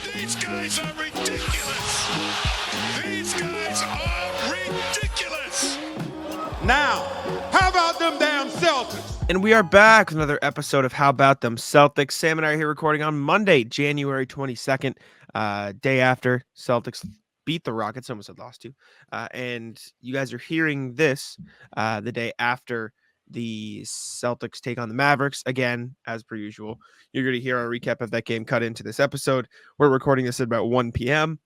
These guys are ridiculous. These guys are ridiculous. Now, how about them damn Celtics? And we are back with another episode of How About Them Celtics. Sam and I are here recording on Monday, January 22nd, day after Celtics beat the Rockets, almost had lost to. And you guys are hearing this the day after the Celtics take on the Mavericks. Again, as per usual, you're going to hear our recap of that game cut into this episode. We're recording this at about 1 p.m.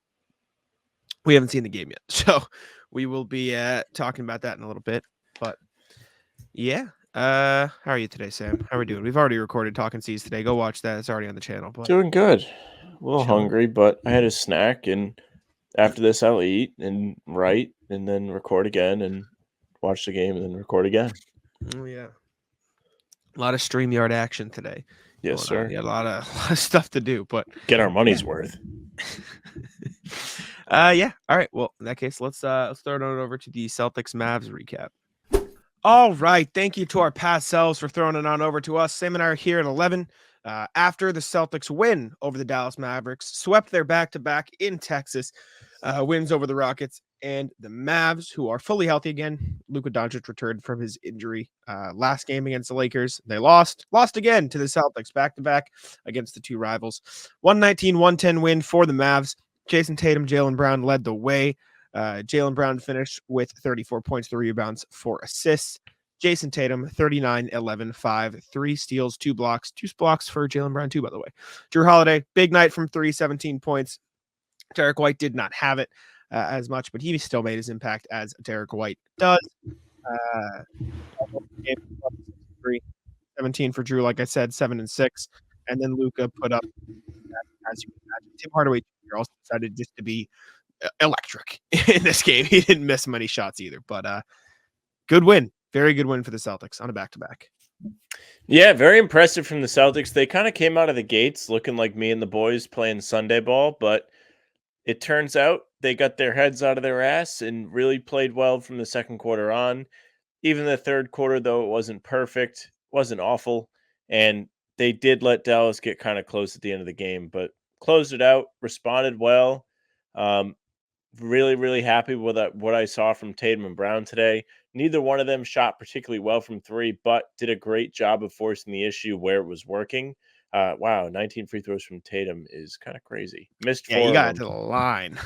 We haven't seen the game yet, so we will be talking about that in a little bit. But yeah. How are you today, Sam? How are we doing? We've already recorded Talking Seas today. Go watch that. It's already on the channel. But Doing good. A little Chilling. hungry, but I had a snack, and after this I'll eat and write and then record again and watch the game and then record again. Oh yeah. A lot of StreamYard action today. Yes, sir. Yeah, a lot of stuff to do, but Get our money's worth. yeah. All right. Well, in that case, let's throw it on over to the Celtics-Mavs recap. All right. Thank you to our past selves for throwing it on over to us. Sam and I are here at 11 after the Celtics win over the Dallas Mavericks, swept their back-to-back in Texas, wins over the Rockets and the Mavs, who are fully healthy again. Luka Doncic returned from his injury last game against the Lakers. They lost again to the Celtics back-to-back against the two rivals. 119-110 win for the Mavs. Jayson Tatum, Jaylen Brown led the way. Jaylen Brown finished with 34 points, 3 rebounds, 4 assists. Jayson Tatum, 39, 11, 5, 3 steals, 2 blocks. 2 blocks for Jaylen Brown, too, by the way. Jrue Holiday, big night from 3, 17 points. Derek White did not have it as much, but he still made his impact as Derek White does. 17 for Jrue, like I said, 7 and 6. And then Luka put up, as you can imagine, Tim Hardaway Jr. also decided just to be electric in this game. He didn't miss many shots either, but good win. Very good win for the Celtics on a back-to-back. Yeah, very impressive from the Celtics. They kind of came out of the gates looking like me and the boys playing Sunday ball, but it turns out they got their heads out of their ass and really played well from the second quarter on. Even the third quarter, though, it wasn't perfect, wasn't awful, and they did let Dallas get kind of close at the end of the game, but closed it out, responded well. Really, really happy with what I saw from Tatum and Brown today. Neither one of them shot particularly well from 3, but did a great job of forcing the issue where it was working. Wow, 19 free throws from Tatum is kind of crazy. Missed 4. Yeah, you got it to the line.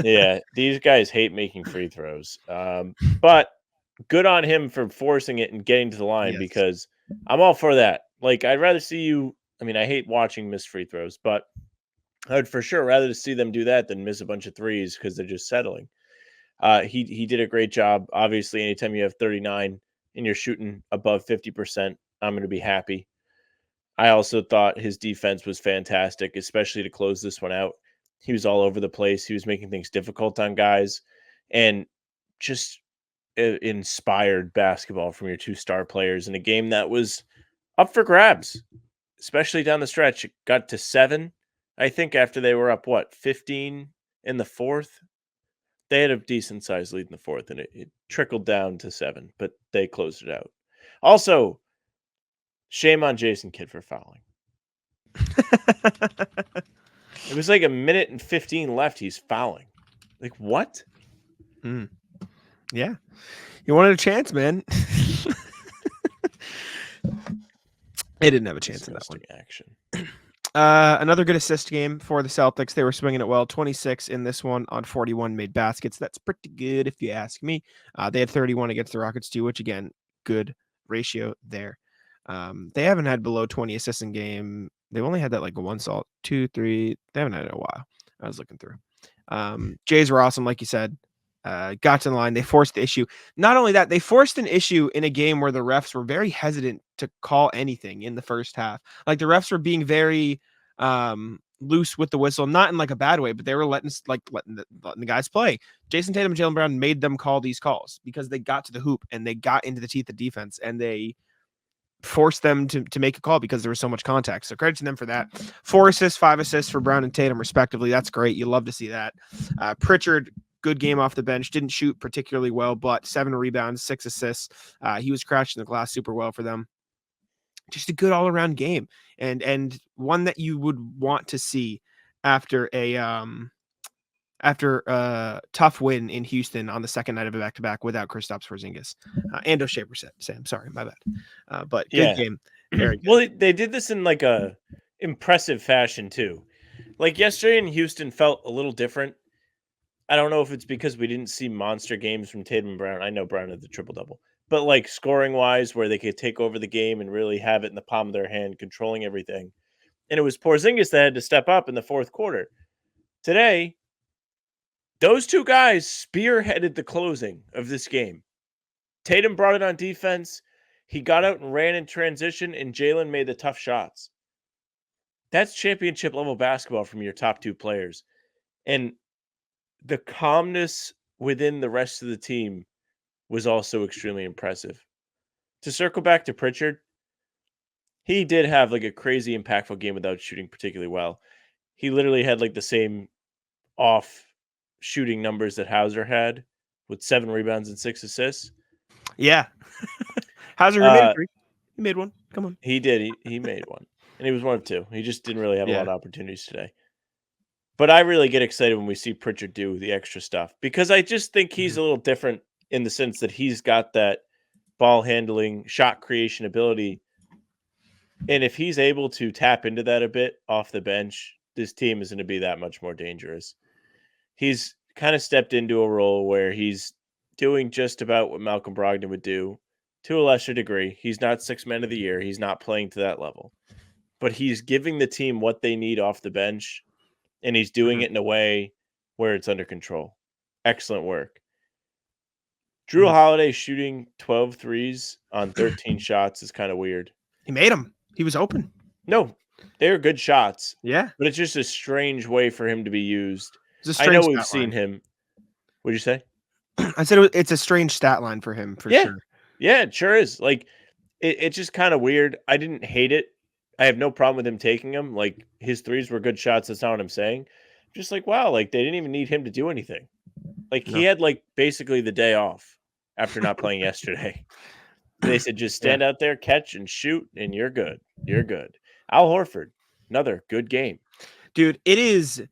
Yeah, these guys hate making free throws. But good on him for forcing it and getting to the line, because I'm all for that. Like, I'd rather see you. I mean, I hate watching missed free throws, but I would for sure rather see them do that than miss a bunch of threes because they're just settling. He did a great job. Obviously, anytime you have 39 and you're shooting above 50%, I'm going to be happy. I also thought his defense was fantastic, especially to close this one out. He was all over the place. He was making things difficult on guys, and just inspired basketball from your 2 star players in a game that was up for grabs, especially down the stretch. It got to 7. I think after they were up, 15 in the fourth? They had a decent-sized lead in the fourth, and it trickled down to 7, but they closed it out. Also, shame on Jason Kidd for fouling. It was like a minute and 15 left. He's fouling. Like, what? Yeah. You wanted a chance, man. They didn't have a chance in that one. Action. Another good assist game for the Celtics. They were swinging it well. 26 in this one on 41 made baskets. That's pretty good if you ask me. They had 31 against the Rockets too, which again, good ratio there. They haven't had below 20 assists in game. They've only had that like 1 salt, 2, 3. They haven't had it in a while. I was looking through. Jays were awesome, like you said. Got to the line. They forced the issue. Not only that, they forced an issue in a game where the refs were very hesitant to call anything in the first half. Like the refs were being very loose with the whistle, not in like a bad way, but they were letting the guys play. Jayson Tatum and Jaylen Brown made them call these calls because they got to the hoop and they got into the teeth of defense and they forced them to make a call because there was so much contact. So credit to them for that. 4 assists, 5 assists for Brown and Tatum respectively. That's great. You love to see that. Pritchard, good game off the bench, didn't shoot particularly well, but 7 rebounds, 6 assists. He was crashing the glass super well for them. Just a good all-around game and one that you would want to see after a tough win in Houston on the second night of a back-to-back without Kristaps Porzingis and O'Shea Brissett. Sam, sorry, my bad. But good game. Very good. Well, they did this in like a impressive fashion too. Like yesterday in Houston felt a little different. I don't know if it's because we didn't see monster games from Tatum and Brown. I know Brown had the triple-double. But like scoring wise, where they could take over the game and really have it in the palm of their hand, controlling everything. And it was Porzingis that had to step up in the fourth quarter. Today, those two guys spearheaded the closing of this game. Tatum brought it on defense. He got out and ran in transition, and Jaylen made the tough shots. That's championship level basketball from your top two players. And the calmness within the rest of the team was also extremely impressive. To circle back to Pritchard, he did have like a crazy impactful game without shooting particularly well. He literally had like the same off shooting numbers that Hauser had with 7 rebounds and 6 assists. Yeah. Hauser made a 3. He made one. Come on. He did. He made one. And he was 1 of 2. He just didn't really have a lot of opportunities today. But I really get excited when we see Pritchard do the extra stuff because I just think he's a little different in the sense that he's got that ball handling, shot creation ability. And if he's able to tap into that a bit off the bench, this team is going to be that much more dangerous. He's kind of stepped into a role where he's doing just about what Malcolm Brogdon would do to a lesser degree. He's not 6th man of the year. He's not playing to that level. But he's giving the team what they need off the bench. And he's doing it in a way where it's under control. Excellent work. Drew Holiday shooting 12 threes on 13 shots is kind of weird. He made them. He was open. No, they're good shots. Yeah. But it's just a strange way for him to be used. I know we've seen him. What'd you say? I said it's a strange stat line for him for sure. Yeah, it sure is. Like, it's just kind of weird. I didn't hate it. I have no problem with him taking them. Like, his threes were good shots. That's not what I'm saying. Just like, wow, like, they didn't even need him to do anything. Like, he had, like, basically the day off after not playing yesterday. They said, just stand out there, catch, and shoot, and you're good. You're good. Al Horford, another good game. Dude, it is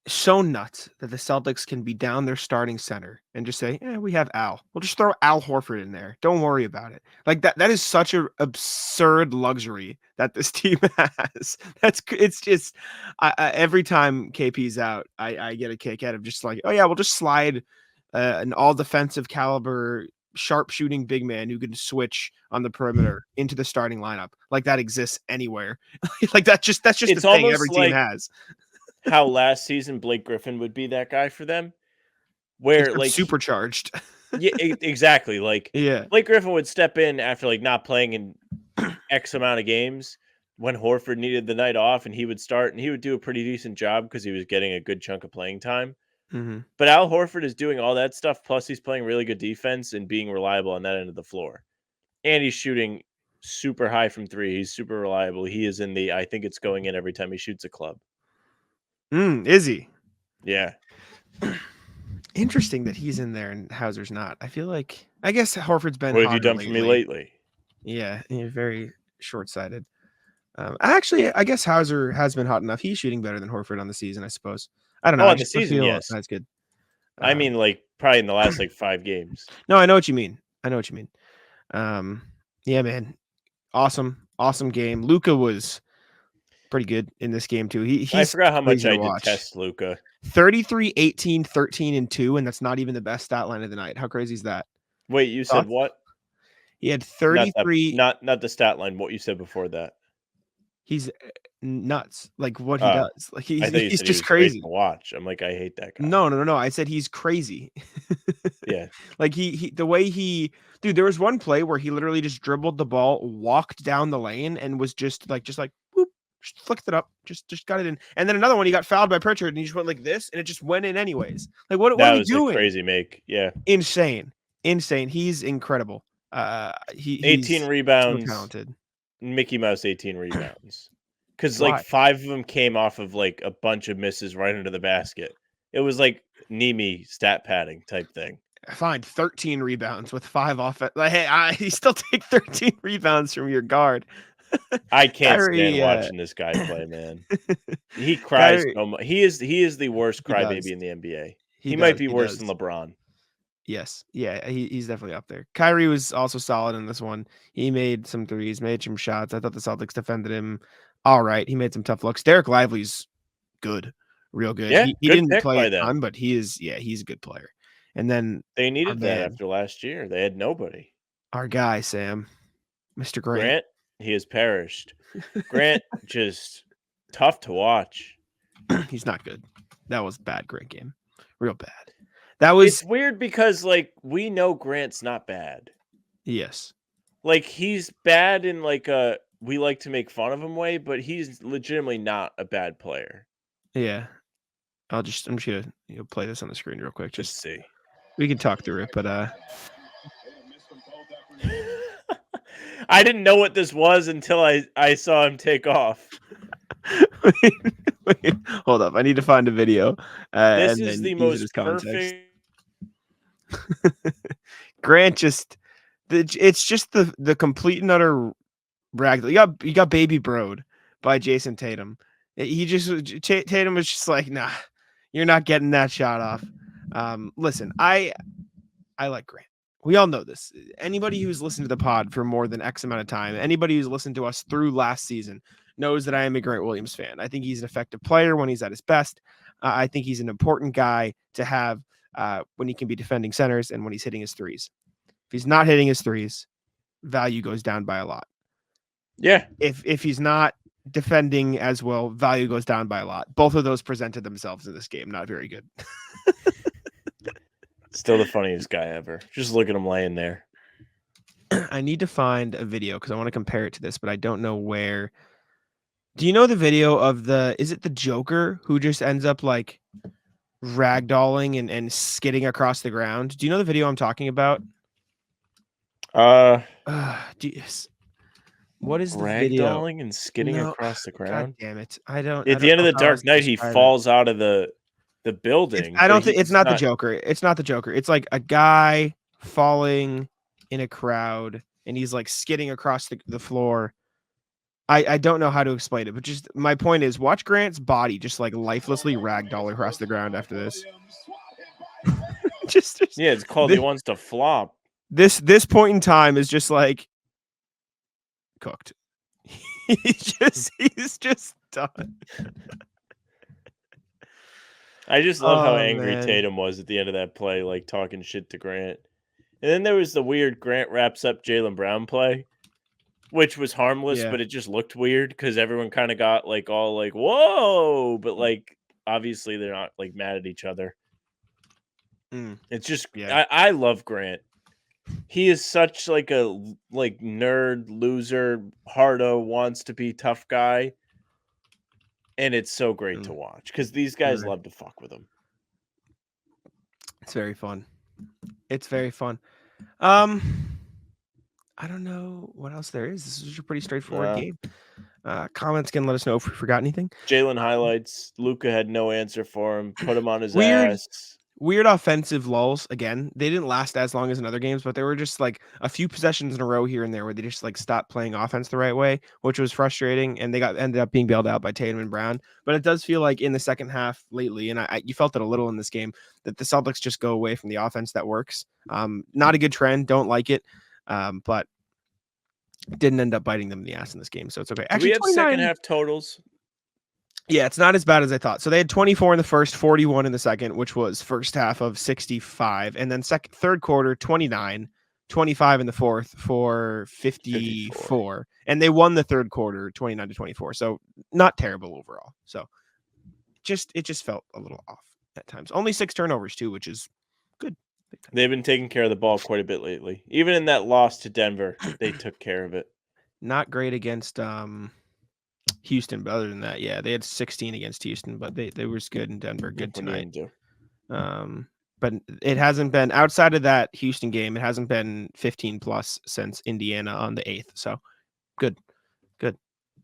so nuts that the Celtics can be down their starting center and just say, we have Al. We'll just throw Al Horford in there. Don't worry about it. Like that is such an absurd luxury that this team has. It's just every time KP's out, I get a kick out of just like, oh yeah, we'll just slide an all defensive caliber, sharp shooting big man who can switch on the perimeter into the starting lineup. Like that exists anywhere. Like that's just the thing every team has. How last season Blake Griffin would be that guy for them, where like supercharged. Yeah, exactly. Like Blake Griffin would step in after like not playing in X amount of games when Horford needed the night off, and he would start and he would do a pretty decent job because he was getting a good chunk of playing time. Mm-hmm. But Al Horford is doing all that stuff, plus he's playing really good defense and being reliable on that end of the floor. And he's shooting super high from 3. He's super reliable. He is in the I think it's going in every time he shoots a club. Is he? Yeah. Interesting that he's in there and Hauser's not. I guess Horford's been. What have you done for me lately? Yeah, very short-sighted. Actually, I guess Hauser has been hot enough. He's shooting better than Horford on the season, I suppose. I don't know. On the season, yes. That's good. I mean, like probably in the last like 5 games. No, I know what you mean. Yeah, man. Awesome game. Luka was pretty good in this game too. I forgot how much I detest Luka. 33, 18, 13, and 2, and that's not even the best stat line of the night. How crazy is that? Wait, you said what? He had 33. Not the stat line. What you said before that? He's nuts. Like what he does. Like he's just crazy to watch. I'm like, I hate that guy. No. I said he's crazy. Yeah. Like the way dude, there was one play where he literally just dribbled the ball, walked down the lane, and was just like whoop, just flicked it up, just got it in. And then another one, he got fouled by Pritchard, and he just went like this, and it just went in anyways. Like what are you doing? A crazy make. Yeah. Insane. He's incredible. 18 rebounds. So talented. Mickey Mouse 18 rebounds. Because like 5 of them came off of like a bunch of misses right under the basket. It was like Nemi stat padding type thing. Fine, 13 rebounds with 5 off. Like, hey, you still take 13 rebounds from your guard. I can't stand Kyrie, watching this guy play, man. He cries Kyrie, so much. He is the worst he does. crybaby in the NBA. He He might does. be He worse than does. LeBron. Yes. Yeah, he's definitely up there. Kyrie was also solid in this one. He made some threes, made some shots. I thought the Celtics defended him all right. He made some tough looks. Derek Lively's good, real good. Yeah, He good didn't pick play by a them. ton, but he's a good player. And then They our needed that man, after last year. They had nobody. our guy, Sam, Mr. Grant. Grant, he has perished. Grant, just tough to watch. He's not good. That was a bad Grant game. Real bad. That was It's weird because, like, we know Grant's not bad. yes. Like, he's bad in, like, a we like to make fun of him way, but he's legitimately not a bad player. Yeah. I'm just gonna play this on the screen real quick. Let's Just see. we can talk through it, but I didn't know what this was until I saw him take off. wait, hold up. I need to find a video. This and is then the use it as most context. perfect. Grant it's just the complete and utter rag. You got Baby Broed by Jayson Tatum. Tatum was just like, nah, you're not getting that shot off. Listen, I like Grant. We all know this. Anybody who's listened to the pod for more than X amount of time, anybody who's listened to us through last season knows that I am a Grant Williams fan. I think he's an effective player when he's at his best. I think he's an important guy to have when he can be defending centers and when he's hitting his threes. If he's not hitting his threes, value goes down by a lot. Yeah. If he's not defending as well, value goes down by a lot. Both of those presented themselves in this game. Not very good. Still the funniest guy ever. Just look at him laying there. I need to find a video because I want to compare it to this, but I don't know where. Do you know the video of is it the Joker who just ends up like ragdolling and skidding across the ground? Do you know the video I'm talking about? What is the video? Ragdolling and skidding across the ground? God damn it. I don't At the end of know the how Dark else to Knight, he describe it. falls out of the building. I but don't think he's it's not the Joker. It's not the Joker. It's like a guy falling in a crowd and he's like skidding across the floor. I don't know how to explain it, but just my point is watch Grant's body just like lifelessly ragdoll across the ground after this. just yeah, it's called he wants to flop. This point in time is just like cooked. He's just done. I just love how angry man. Tatum was at the end of that play, like talking shit to Grant. And then there was the weird Grant wraps up Jaylen Brown play, which was harmless, but it just looked weird because everyone kind of got like all like, whoa, but like obviously they're not like mad at each other. It's just I love Grant. He is such like a nerd, loser, hardo, wants to be tough guy. And it's so great to watch because these guys love to fuck with him. It's very fun. It's very fun. I don't know what else there is. This is a pretty straightforward game. Comments can let us know if we forgot anything. Jaylen highlights. Luka had no answer for him. Put him on his ass. Weird offensive lulls. Again, they didn't last as long as in other games, but there were just like a few possessions in a row here and there where they just like stopped playing offense the right way, which was frustrating. And they ended up being bailed out by Tatum and Brown. But it does feel like in the second half lately, and you felt it a little in this game, that the Celtics just go away from the offense that works. Not a good trend. Don't like it. But didn't end up biting them in the ass in this game. So it's okay. Actually, we have second half totals. Yeah, it's not as bad as I thought. So they had 24 in the first, 41 in the second, which was first half of 65. And then third quarter, 29, 25 in the fourth for 54. And they won the third quarter, 29-24. So not terrible overall. So it just felt a little off at times. Only 6 turnovers too, which is good. They've been taking care of the ball quite a bit lately. Even in that loss to Denver, they took care of it. Not great against Houston, but other than that, yeah, they had 16 against Houston, but they were good in Denver. Good tonight. But it hasn't been outside of that Houston game. It hasn't been 15 plus since Indiana on the 8th. So good.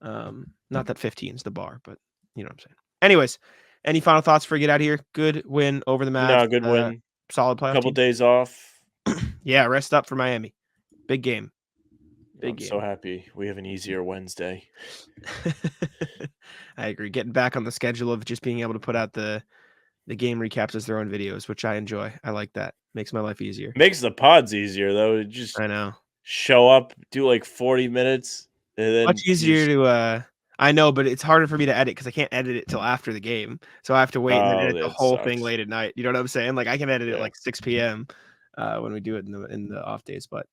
Not that 15 is the bar, but you know what I'm saying. Anyways, any final thoughts before we get out of here? Good win over the Mavs. No, good win. Solid playoff. Couple days off. Yeah, rest up for Miami. Big game. Big I'm game. so happy we have an easier Wednesday. I agree. Getting back on the schedule of just being able to put out the game recaps as their own videos, which I enjoy. I like that. Makes my life easier. Makes the pods easier though. Just I know. show up, do like 40 minutes, and then Much easier to I know, but it's harder for me to edit because I can't edit it till after the game. So I have to wait and then edit the that whole thing sucks. late at night. You know what I'm saying? Like I can edit it Yeah. like 6 p.m. When we do it in the off days. But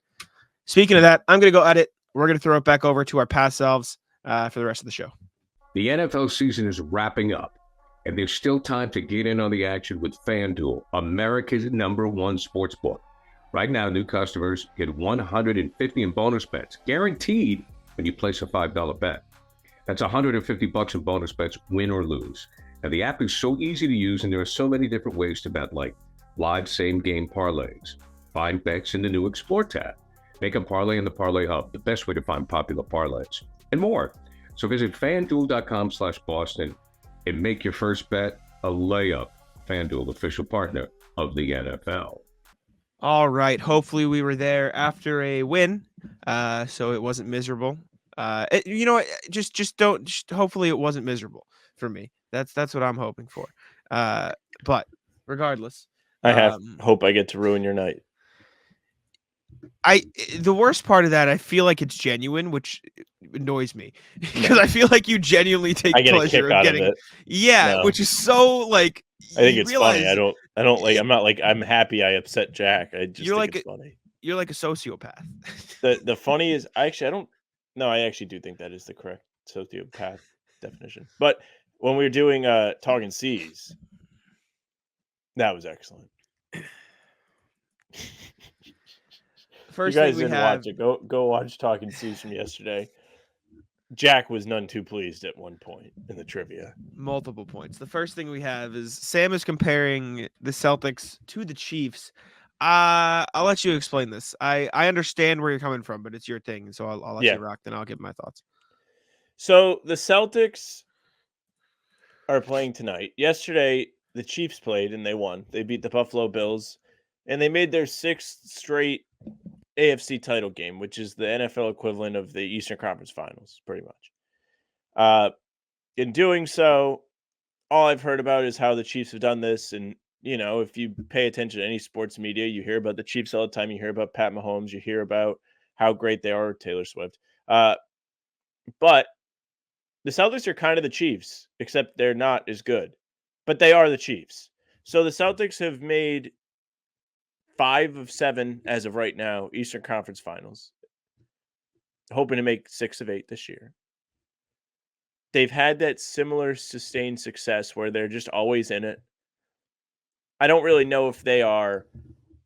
speaking of that, I'm gonna go edit. We're gonna throw it back over to our past selves for the rest of the show. The NFL season is wrapping up, and there's still time to get in on the action with FanDuel, America's #1 sportsbook. Right now, new customers get $150 in bonus bets, guaranteed when you place a $5 bet. That's $150 in bonus bets, win or lose. Now, the app is so easy to use, and there are so many different ways to bet, like live same-game parlays, find bets in the new Explore tab, make a parlay in the Parlay Hub, the best way to find popular parlays, and more. So visit FanDuel.com/Boston and make your first bet a layup. FanDuel, official partner of the NFL. All right. Hopefully we were there after a win, so it wasn't miserable. Hopefully it wasn't miserable for me. That's what I'm hoping for. But regardless, I hope I get to ruin your night. The worst part of that, I feel like it's genuine, which annoys me because I feel like you genuinely take I get a pleasure kick in out getting of it. yeah, No. which is so like I think you it's realize funny. I don't like. I'm not like. I'm happy I upset Jack. I just You're think like it's funny. you're like a sociopath. The funny is, I don't. No, I actually do think that is the correct sociopath definition. But when we were doing Talking C's, that was excellent. First you thing guys we didn't have watch it. Go watch Talking C's from yesterday. Jack was none too pleased at one point in the trivia. multiple points. The first thing we have is Sam is comparing the Celtics to the Chiefs. I'll let you explain this. I understand where you're coming from, but it's your thing, so I'll let you rock. Then I'll give my thoughts. So the Celtics are playing tonight. Yesterday, the Chiefs played and they won. They beat the Buffalo Bills, and they made their 6th straight AFC title game, which is the NFL equivalent of the Eastern Conference Finals, pretty much. In doing so, all I've heard about is how the Chiefs have done this. And, if you pay attention to any sports media, you hear about the Chiefs all the time. You hear about Pat Mahomes. You hear about how great they are, Taylor Swift. But the Celtics are kind of the Chiefs, except they're not as good. But they are the Chiefs. So the Celtics have made 5 of 7 as of right now, Eastern Conference Finals. Hoping to make 6 of 8 this year. They've had that similar sustained success where they're just always in it. I don't really know if they are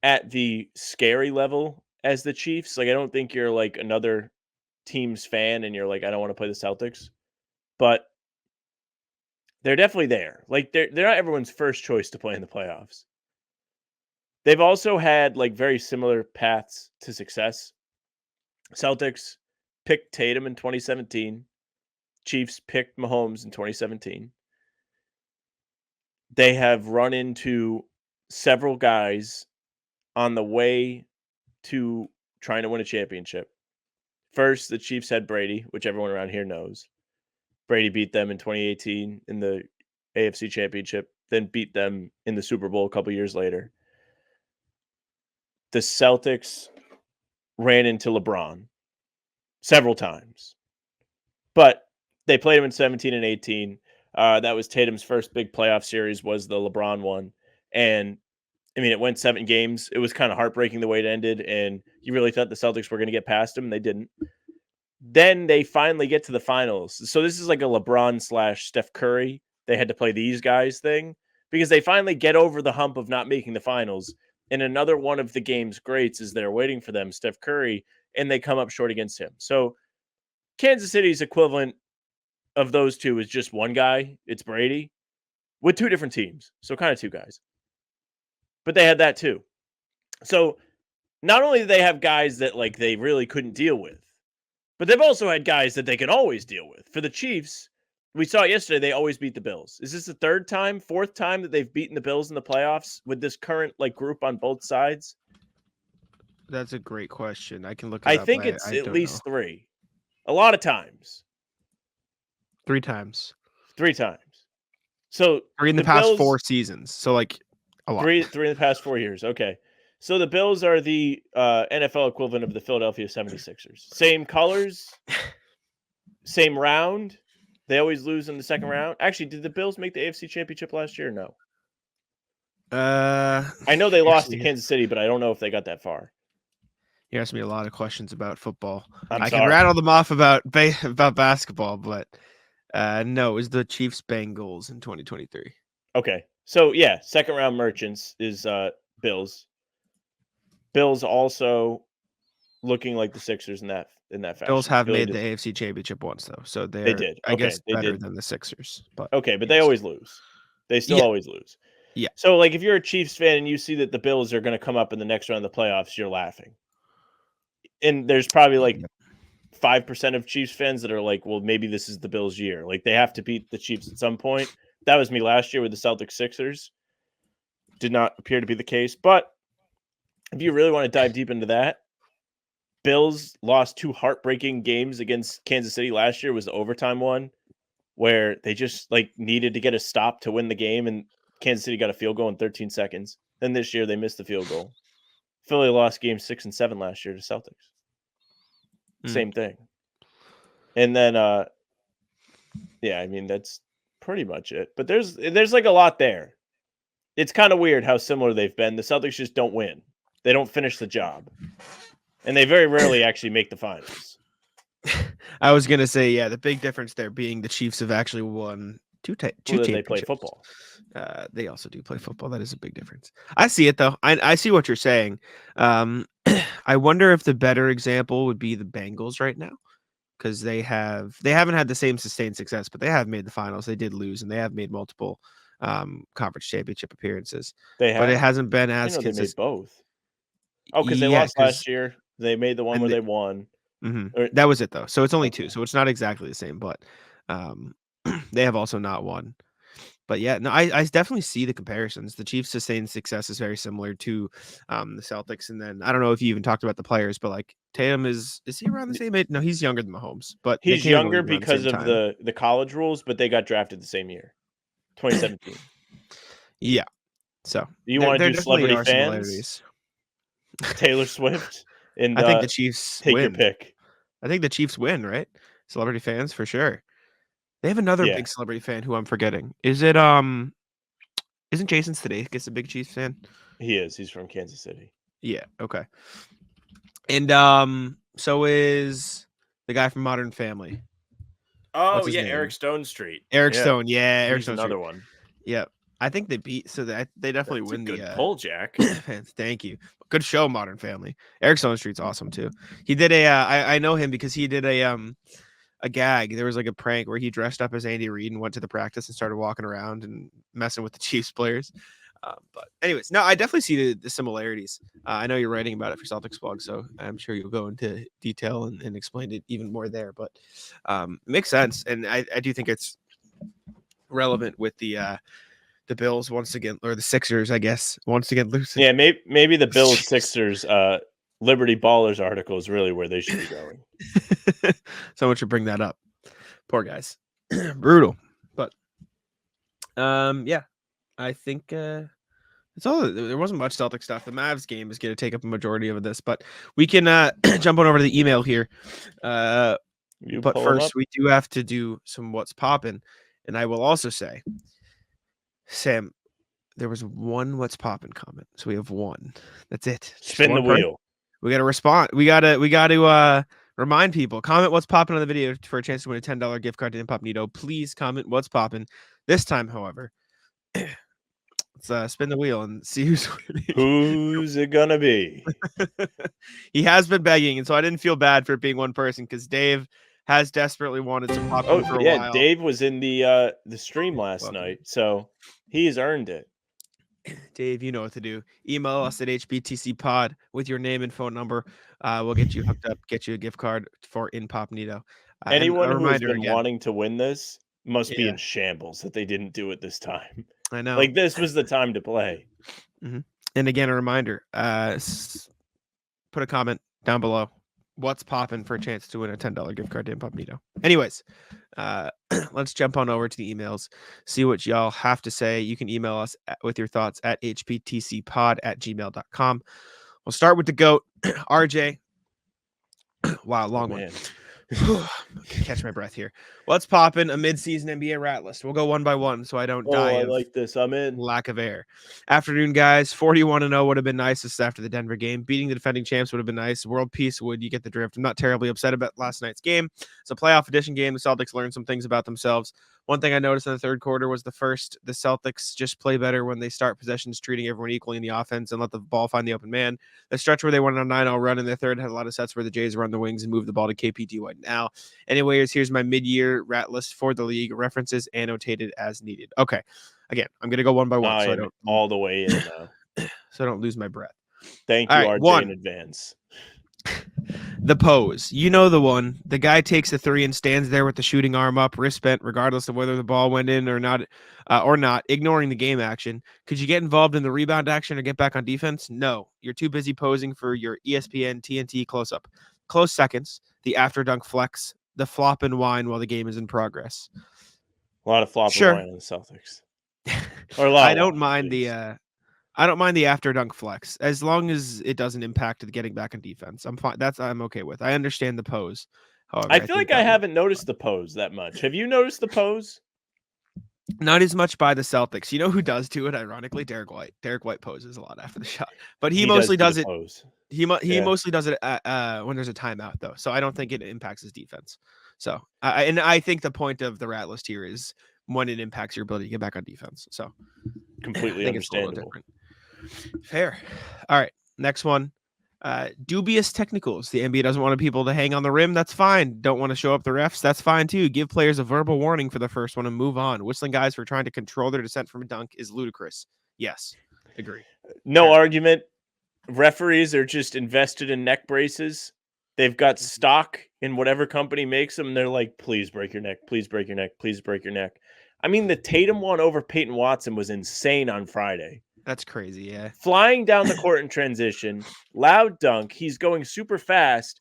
at the scary level as the Chiefs. Like, I don't think you're like another team's fan and you're like, I don't want to play the Celtics. But they're definitely there. Like, they're not everyone's first choice to play in the playoffs. They've also had like very similar paths to success. Celtics picked Tatum in 2017. Chiefs picked Mahomes in 2017. They have run into several guys on the way to trying to win a championship. First, the Chiefs had Brady, which everyone around here knows. Brady beat them in 2018 in the AFC Championship, then beat them in the Super Bowl a couple years later. The Celtics ran into LeBron several times, but they played him in 17 and 18. That was Tatum's first big playoff series, was the LeBron one. And, I mean, it went 7 games. It was kind of heartbreaking the way it ended, and you really thought the Celtics were going to get past them, and they didn't. Then they finally get to the finals. So this is like a LeBron/Steph Curry. They had to play these guys thing because they finally get over the hump of not making the finals. And another one of the game's greats is there waiting for them, Steph Curry, and they come up short against him. So Kansas City's equivalent of those two is just one guy. It's Brady with 2 different teams. So kind of 2 guys. But they had that too. So not only do they have guys that like they really couldn't deal with, but they've also had guys that they can always deal with. For the Chiefs, we saw it yesterday, they always beat the Bills. Is this the 3rd time, 4th time that they've beaten the Bills in the playoffs with this current like group on both sides? That's a great question. I can look it I up. think it's I at don't least know. 3. A lot of times. 3 times. 3 times. So 3 in the past 4 seasons. So like a lot. 3 in the past 4 years. Okay. So the Bills are the NFL equivalent of the Philadelphia 76ers. Same colors, same round. They always lose in the second round. Actually, did the Bills make the AFC Championship last year? No. I know they lost to Kansas City, but I don't know if they got that far. You asked me a lot of questions about football. I'm I sorry. can rattle them off about basketball, but no, it was the Chiefs Bengals in 2023. Okay. So yeah, second round merchants is Bills. Bills also looking like the Sixers in that fashion. Bills have Philly made the did- AFC Championship once though, so They they're did. I Okay, guess they better did. than the Sixers. But Okay, but they yes. always lose. They still Yeah. always lose. Yeah. So like if you're a Chiefs fan and you see that the Bills are going to come up in the next round of the playoffs, you're laughing. And there's probably like 5% of Chiefs fans that are like, well, maybe this is the Bills' year. Like they have to beat the Chiefs at some point. That was me last year with the Celtics Sixers. Did not appear to be the case. But if you really want to dive deep into that, Bills lost 2 heartbreaking games against Kansas City last year. Was the overtime one where they just like needed to get a stop to win the game, and Kansas City got a field goal in 13 seconds. Then this year they missed the field goal. Philly lost games 6 and 7 last year to Celtics. Same thing. And then yeah, I mean that's pretty much it. But there's like a lot there. It's kind of weird how similar they've been. The Celtics just don't win. They don't finish the job. And they very rarely actually make the finals. I was gonna say, yeah, the big difference there being the Chiefs have actually won two championships. They play football. They also do play football. That is a big difference. I see it though. I see what you're saying. I wonder if the better example would be the Bengals right now, because they haven't had the same sustained success, but they have made the finals. They did lose, and they have made multiple conference championship appearances. They have, but it hasn't been I as know they made consistent. both. Oh, because they lost last year. They made the one where they won. That was it though. So it's only 2. So it's not exactly the same, but they have also not won. But yeah, no, I definitely see the comparisons. The Chiefs' sustained success is very similar to the Celtics. And then I don't know if you even talked about the players, but like Tatum is he around the same age? No, he's younger than Mahomes, but he's younger because of the college rules, but they got drafted the same year, 2017. Yeah. So you want to do celebrity fans? Taylor Swift and I think the Chiefs take win. Your pick. I think the Chiefs win, right? Celebrity fans for sure. They have another big celebrity fan who I'm forgetting. Is it isn't Jayson Tatum a big Chiefs fan? He is. He's from Kansas City. Yeah, okay. And so is the guy from Modern Family. Oh yeah, Eric Stone Street. Eric Stone, yeah, Eric Stone. Another one. Yeah. I think they beat, so they definitely win the good pull, Jack. Thank you. Good show, Modern Family. Eric Stone Street's awesome too. He did I know him because he did a gag. There was like a prank where he dressed up as Andy Reid and went to the practice and started walking around and messing with the Chiefs players. But anyways, no, I definitely see the similarities. I know you're writing about it for Celtics blog, so I'm sure you'll go into detail and explain it even more there. But it makes sense, and I do think it's relevant with the Bills once again, or the Sixers, I guess, once again losing. Yeah, maybe the Bills Sixers Liberty Ballers article is really where they should be going. Someone should bring that up. Poor guys. Brutal. But yeah, I think it's all. There wasn't much Celtic stuff. The Mavs game is going to take up a majority of this, but we can jump on over to the email here. But first, we do have to do some what's poppin', and I will also say, Sam, there was one what's poppin' comment, so we have one. That's it. Spin the wheel. We got to respond. We got to remind people. Comment what's poppin' on the video for a chance to win a $10 gift card to Incognito. Please comment what's poppin'. This time, however, let's spin the wheel and see who's winning. Who's it gonna be? He has been begging, and so I didn't feel bad for it being one person because Dave has desperately wanted to pop in for a while. Dave was in the stream last night, so he's earned it. Dave, you know what to do. Email us at hbtcpod with your name and phone number. We'll get you hooked up, get you a gift card for Incognito. Anyone who has been wanting to win this must be in shambles that they didn't do it this time. I know. Like, this was the time to play. Mm-hmm. And again, a reminder, put a comment down below. What's popping for a chance to win a $10 gift card to Incognito? Anyways, let's jump on over to the emails, see what y'all have to say. You can email us with your thoughts at hptcpod@gmail.com. We'll start with the GOAT, RJ. Wow, long one. Catch my breath here. What's popping? A mid-season NBA rat list. We'll go one by one so I don't die. I like this. I'm in. Lack of air. Afternoon, guys. 41-0 would have been nicest after the Denver game. Beating the defending champs would have been nice. World peace would. You get the drift. I'm not terribly upset about last night's game. It's a playoff edition game. The Celtics learned some things about themselves. One thing I noticed in the third quarter was the Celtics just play better when they start possessions, treating everyone equally in the offense and let the ball find the open man. The stretch where they went on a 9-0 run in the third had a lot of sets where the Jays run the wings and move the ball to KPT White. Now, anyways, here's my mid-year rat list for the league. References annotated as needed. Okay. Again, I'm going to go one by one. So I don't all the way in now. So I don't lose my breath. Thank you, RJ, in advance. The pose. You know the one. The guy takes a three and stands there with the shooting arm up, wrist bent, regardless of whether the ball went in or not, ignoring the game action. Could you get involved in the rebound action or get back on defense? No. You're too busy posing for your ESPN TNT close-up. Close seconds, the after dunk flex, the flop and whine while the game is in progress. A lot of flop and whine on the Celtics. Or a lot. I don't mind the after dunk flex as long as it doesn't impact the getting back on defense. I'm fine. I'm okay with. I understand the pose. However, I feel like I haven't noticed the pose that much. Have you noticed the pose? Not as much by the Celtics. You know who does do it? Ironically, Derek White. Derek White poses a lot after the shot, but he mostly does it. Pose. He mostly does it when there's a timeout, though. So I don't think it impacts his defense. So I think the point of the rat list here is when it impacts your ability to get back on defense. So completely understandable. Fair. All right. Next one. Dubious technicals. The NBA doesn't want people to hang on the rim. That's fine. Don't want to show up the refs. That's fine too. Give players a verbal warning for the first one and move on. Whistling guys for trying to control their descent from a dunk is ludicrous. Yes. Agree. No argument. Referees are just invested in neck braces. They've got stock in whatever company makes them. They're like, please break your neck. Please break your neck. Please break your neck. I mean, the Tatum one over Peyton Watson was insane on Friday. That's crazy, yeah. Flying down the court in transition, loud dunk. He's going super fast.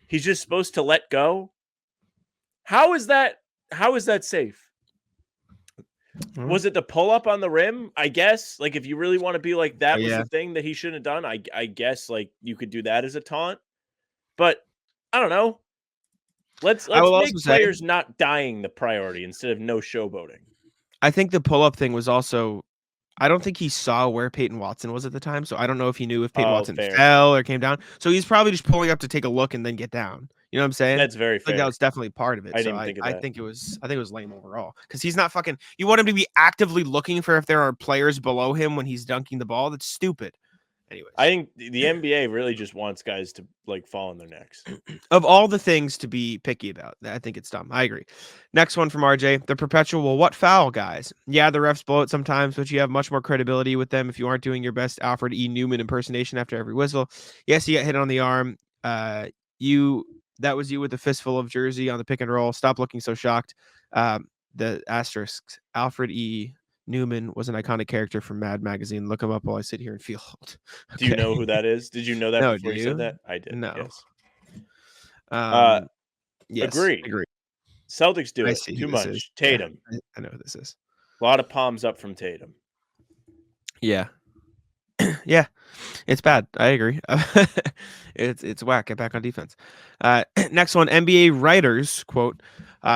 He's just supposed to let go. How is that safe? Mm-hmm. Was it the pull up on the rim? I guess. Like, if you really want to be like that was the thing that he shouldn't have done, I guess like you could do that as a taunt. But I don't know. Let's make players not dying the priority instead of no showboating. I think the pull up thing was also. I don't think he saw where Peyton Watson was at the time, so I don't know if he knew if Peyton Watson fell or came down. So he's probably just pulling up to take a look and then get down. You know what I'm saying? That's very fair. Like that was definitely part of it. I think it was lame overall because he's not fucking. You want him to be actively looking for if there are players below him when he's dunking the ball. That's stupid. Anyways, I think the NBA really just wants guys to like fall on their necks. Of all the things to be picky about, I think it's dumb. I agree. Next one from RJ, the perpetual what foul guys. Yeah, the refs blow it sometimes, but you have much more credibility with them if you aren't doing your best Alfred E. Newman impersonation after every whistle. Yes, you got hit on the arm. That was you with the fistful of jersey on the pick and roll. Stop looking so shocked. The asterisks. Alfred E. Newman was an iconic character from Mad Magazine. Look him up while I sit here and feel old. Okay. Do you know who that is? Did you know that before you said that? I did. No. Yes. Yes. Agree. Celtics do it too much. Tatum. Yeah, I know who this is. A lot of palms up from Tatum. Yeah. Yeah. It's bad. I agree. It's whack. Get back on defense. Next one, NBA writers, quote,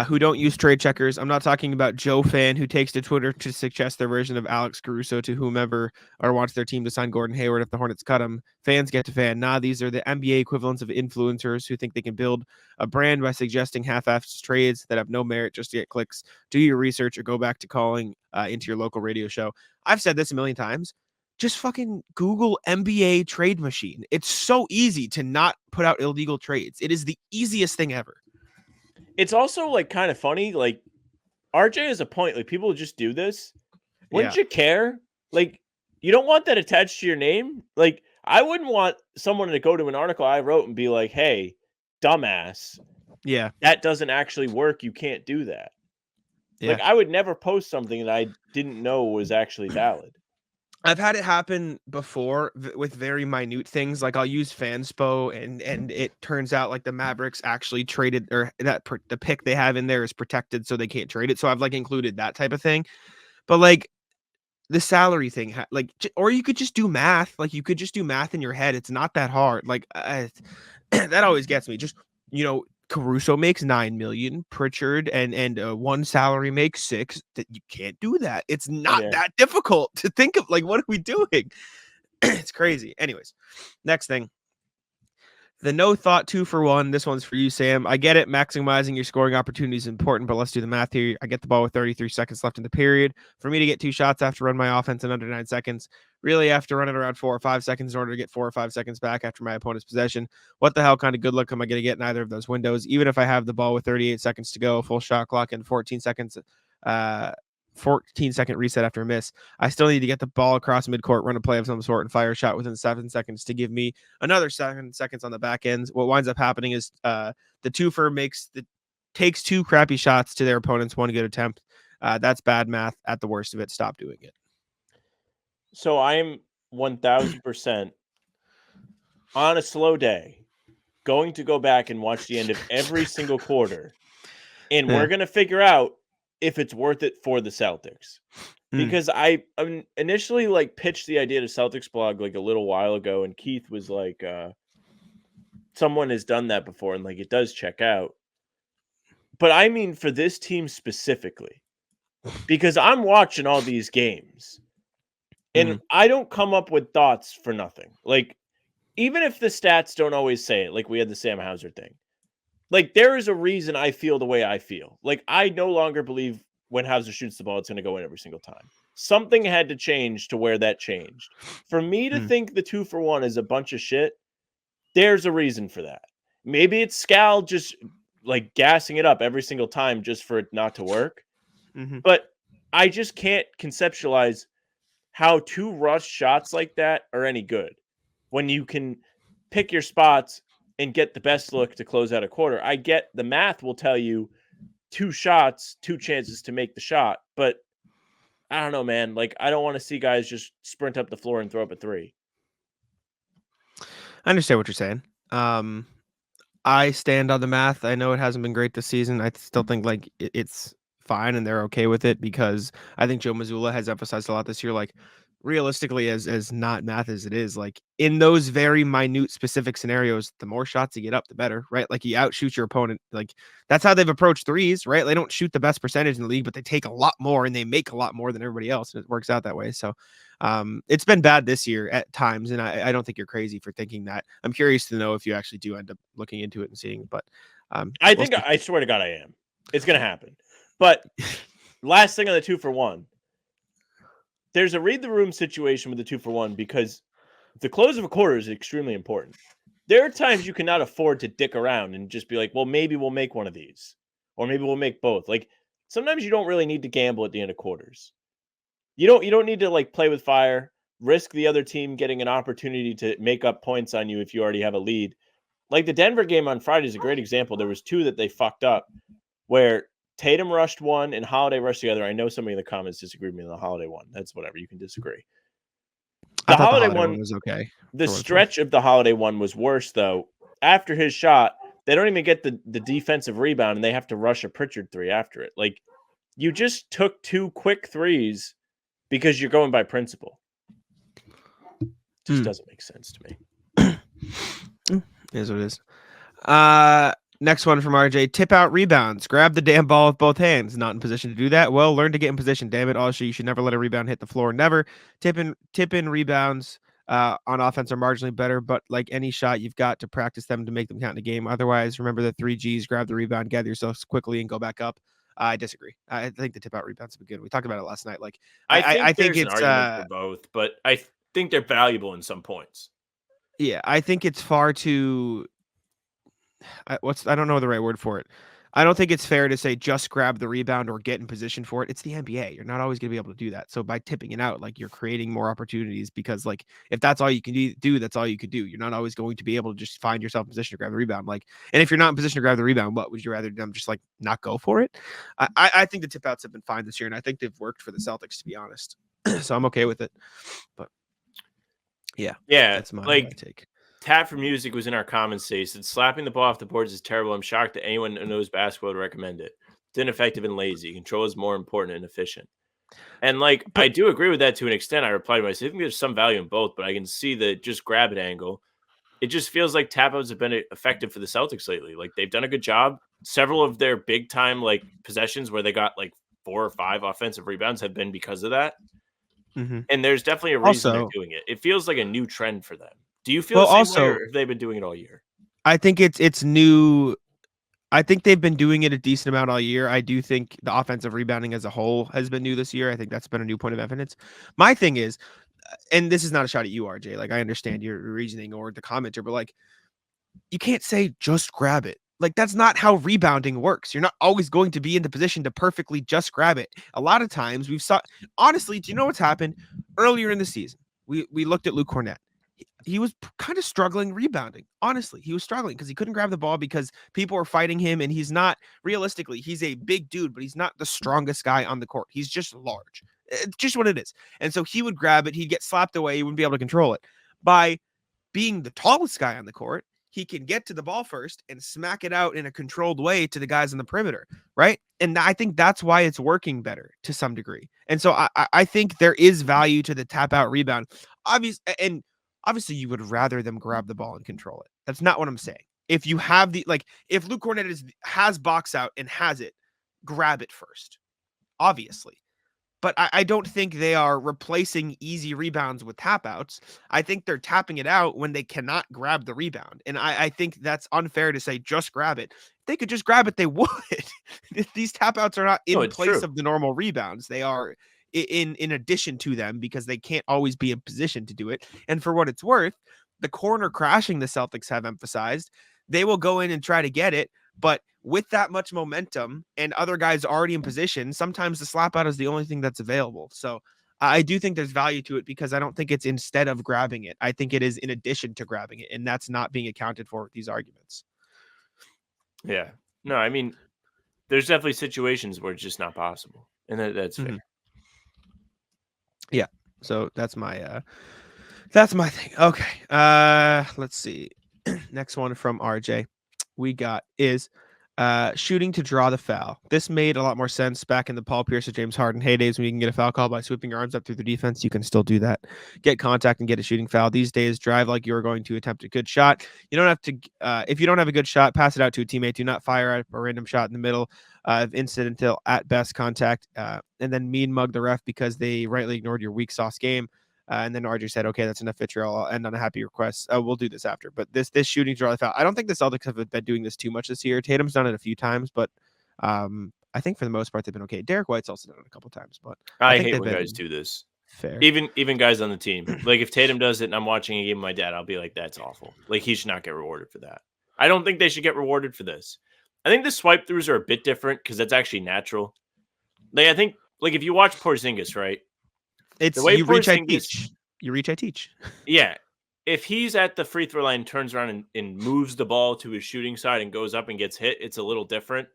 who don't use trade checkers. I'm not talking about Joe Fan, who takes to Twitter to suggest their version of Alex Caruso to whomever or wants their team to sign Gordon Hayward if the Hornets cut him. Fans get to fan. Nah, these are the NBA equivalents of influencers who think they can build a brand by suggesting half-assed trades that have no merit just to get clicks. Do your research or go back to calling into your local radio show. I've said this a million times. Just fucking Google NBA trade machine. It's so easy to not put out illegal trades. It is the easiest thing ever. It's also like kind of funny. Like RJ has a point. Like people just do this. Wouldn't you care? Like you don't want that attached to your name. Like I wouldn't want someone to go to an article I wrote and be like, "Hey, dumbass. Yeah, that doesn't actually work. You can't do that." Yeah. Like I would never post something that I didn't know was actually valid. I've had it happen before with very minute things. Like I'll use Fanspo and it turns out like the Mavericks actually traded or the pick they have in there is protected, so they can't trade it. So I've like included that type of thing. But like the salary thing, or you could just do math. Like you could just do math in your head. It's not that hard. Like that always gets me. Just, Caruso makes 9 million, Pritchard and one salary makes 6. That you can't do that. It's not that difficult to think of. Like, what are we doing? It's crazy. Anyways, next thing. The no thought 2-for-1. This one's for you, Sam. I get it. Maximizing your scoring opportunity is important, but let's do the math here. I get the ball with 33 seconds left in the period. For me to get 2 shots, I have to run my offense in under 9 seconds. Really, I have to run it around 4 or 5 seconds in order to get 4 or 5 seconds back after my opponent's possession. What the hell kind of good luck am I going to get in either of those windows? Even if I have the ball with 38 seconds to go, full shot clock, and 14 seconds, 14-second reset after a miss, I still need to get the ball across midcourt, run a play of some sort, and fire a shot within 7 seconds to give me another 7 seconds on the back ends. What winds up happening is the twofer takes 2 crappy shots to their opponent's 1 good attempt. That's bad math at the worst of it. Stop doing it. So I'm 1000% on a slow day going to go back and watch the end of every single quarter, and we're going to figure out if it's worth it for the Celtics. Because I initially like pitched the idea to Celtics blog like a little while ago, and Keith was like, someone has done that before, and like it does check out. But I mean for this team specifically, because I'm watching all these games, and I don't come up with thoughts for nothing. Like, even if the stats don't always say it, like we had the Sam Hauser thing, like there is a reason I feel the way I feel. Like I no longer believe when Hauser shoots the ball, it's going to go in every single time. Something had to change to where that changed. For me to think the 2-for-1 is a bunch of shit, there's a reason for that. Maybe it's Scal just like gassing it up every single time just for it not to work. But I just can't conceptualize how 2 rush shots like that are any good when you can pick your spots and get the best look to close out a quarter. I get the math will tell you 2 shots, 2 chances to make the shot, but I don't know, man. Like, I don't want to see guys just sprint up the floor and throw up a 3. I understand what you're saying. I stand on the math. I know it hasn't been great this season. I still think like it's fine and they're okay with it because I think Joe Mazzulla has emphasized a lot this year, like realistically as not math as it is, like in those very minute specific scenarios, the more shots you get up, the better, right? Like you outshoot your opponent. Like that's how they've approached threes, right? They don't shoot the best percentage in the league, but they take a lot more and they make a lot more than everybody else. And it works out that way. So it's been bad this year at times. And I don't think you're crazy for thinking that. I'm curious to know if you actually do end up looking into it and seeing, but I think I swear to God, I am. It's going to happen. But last thing on the 2-for-1, there's a read the room situation with the 2-for-1 because the close of a quarter is extremely important. There are times you cannot afford to dick around and just be like, well, maybe we'll make one of these, or maybe we'll make both. Like sometimes you don't really need to gamble at the end of quarters. You don't need to like play with fire, risk the other team getting an opportunity to make up points on you if you already have a lead. Like the Denver game on Friday is a great example. There was 2 that they fucked up where Tatum rushed 1 and Holiday rushed the other. I know somebody in the comments disagreed with me on the Holiday one. That's whatever. You can disagree. The Holiday one was okay. The stretch of the Holiday one was worse, though. After his shot, they don't even get the defensive rebound, and they have to rush a Pritchard 3 after it. Like, you just took 2 quick threes because you're going by principle. Just doesn't make sense to me. Is what it is. Next one from RJ. Tip out rebounds. Grab the damn ball with both hands. Not in position to do that. Well, learn to get in position. Damn it. Also, you should never let a rebound hit the floor. Never. Tip in rebounds on offense are marginally better, but like any shot, you've got to practice them to make them count in a game. Otherwise, remember the 3 Gs. Grab the rebound, gather yourselves quickly, and go back up. I disagree. I think the tip out rebounds would be good. We talked about it last night. Like I think it's an argument for both, but I think they're valuable in some points. Yeah, I think it's far too. I don't know the right word for it. I don't think it's fair to say just grab the rebound or get in position for it. It's the NBA. You're not always going to be able to do that. So by tipping it out, like you're creating more opportunities because like if that's all you can do, that's all you could do. You're not always going to be able to just find yourself in position to grab the rebound. Like, and if you're not in position to grab the rebound, what would you rather them just like not go for it? I think the tip outs have been fine this year, and I think they've worked for the Celtics, to be honest. So I'm okay with it. But yeah, that's my take. Tap for Music was in our comments today. He said, slapping the ball off the boards is terrible. I'm shocked that anyone who knows basketball would recommend it. It's ineffective and lazy. Control is more important and efficient. And I do agree with that to an extent. I replied to myself, I think there's some value in both, but I can see the just grab it angle. It just feels like tap outs have been effective for the Celtics lately. They've done a good job. Several of their big time possessions where they got 4 or 5 offensive rebounds have been because of that. Mm-hmm. And there's definitely a reason they're doing it. It feels like a new trend for them. Do you feel the same way, or have they been doing it all year? I think it's new. I think they've been doing it a decent amount all year. I do think the offensive rebounding as a whole has been new this year. I think that's been a new point of evidence. My thing is, and this is not a shot at you, RJ. I understand your reasoning or the commenter, but you can't say just grab it. That's not how rebounding works. You're not always going to be in the position to perfectly just grab it. A lot of times honestly, do you know what's happened earlier in the season? We looked at Luke Cornett. He was kind of struggling rebounding. Honestly, he was struggling because he couldn't grab the ball because people were fighting him. And he's not, realistically, he's a big dude, but he's not the strongest guy on the court. He's just large. It's just what it is. And so he would grab it. He'd get slapped away. He wouldn't be able to control it. By being the tallest guy on the court, he can get to the ball first and smack it out in a controlled way to the guys on the perimeter, right? And I think that's why it's working better to some degree. And so I think there is value to the tap out rebound. Obviously, you would rather them grab the ball and control it. That's not what I'm saying. If you have if Luke Cornett has box out and has it, grab it first, obviously. But I don't think they are replacing easy rebounds with tap outs. I think they're tapping it out when they cannot grab the rebound. And I think that's unfair to say just grab it. If they could just grab it, they would. These tap outs are not in place of the normal rebounds. They are in addition to them because they can't always be in position to do it. And for what it's worth, the corner crashing the Celtics have emphasized, they will go in and try to get it. But with that much momentum and other guys already in position, sometimes the slap out is the only thing that's available. So I do think there's value to it because I don't think it's instead of grabbing it. I think it is in addition to grabbing it. And that's not being accounted for with these arguments. Yeah. No, I mean, there's definitely situations where it's just not possible. And that's fair. Mm-hmm. Yeah. So that's my thing. Okay. Let's see. Next one from RJ we got is shooting to draw the foul. This made a lot more sense back in the Paul Pierce or James Harden heydays when you can get a foul call by sweeping your arms up through the defense. You can still do that. Get contact and get a shooting foul. These days, drive like you're going to attempt a good shot. You don't have to, if you don't have a good shot, pass it out to a teammate. Do not fire at a random shot in the middle of incidental at best contact, and then mean mug the ref because they rightly ignored your weak sauce game. And then RJ said, okay, that's enough vitriol. I'll end on a happy request. We'll do this after. But this shooting draw the foul. I don't think the Celtics have been doing this too much this year. Tatum's done it a few times, but I think for the most part, they've been okay. Derek White's also done it a couple times. But I hate when guys do this. Fair. Even guys on the team. If Tatum does it and I'm watching a game with my dad, I'll be like, that's awful. He should not get rewarded for that. I don't think they should get rewarded for this. I think the swipe throughs are a bit different because that's actually natural. I think, if you watch Porzingis, right? It's the way you reach, I teach. You reach, I teach. Yeah. If he's at the free throw line, turns around and moves the ball to his shooting side and goes up and gets hit, it's a little different.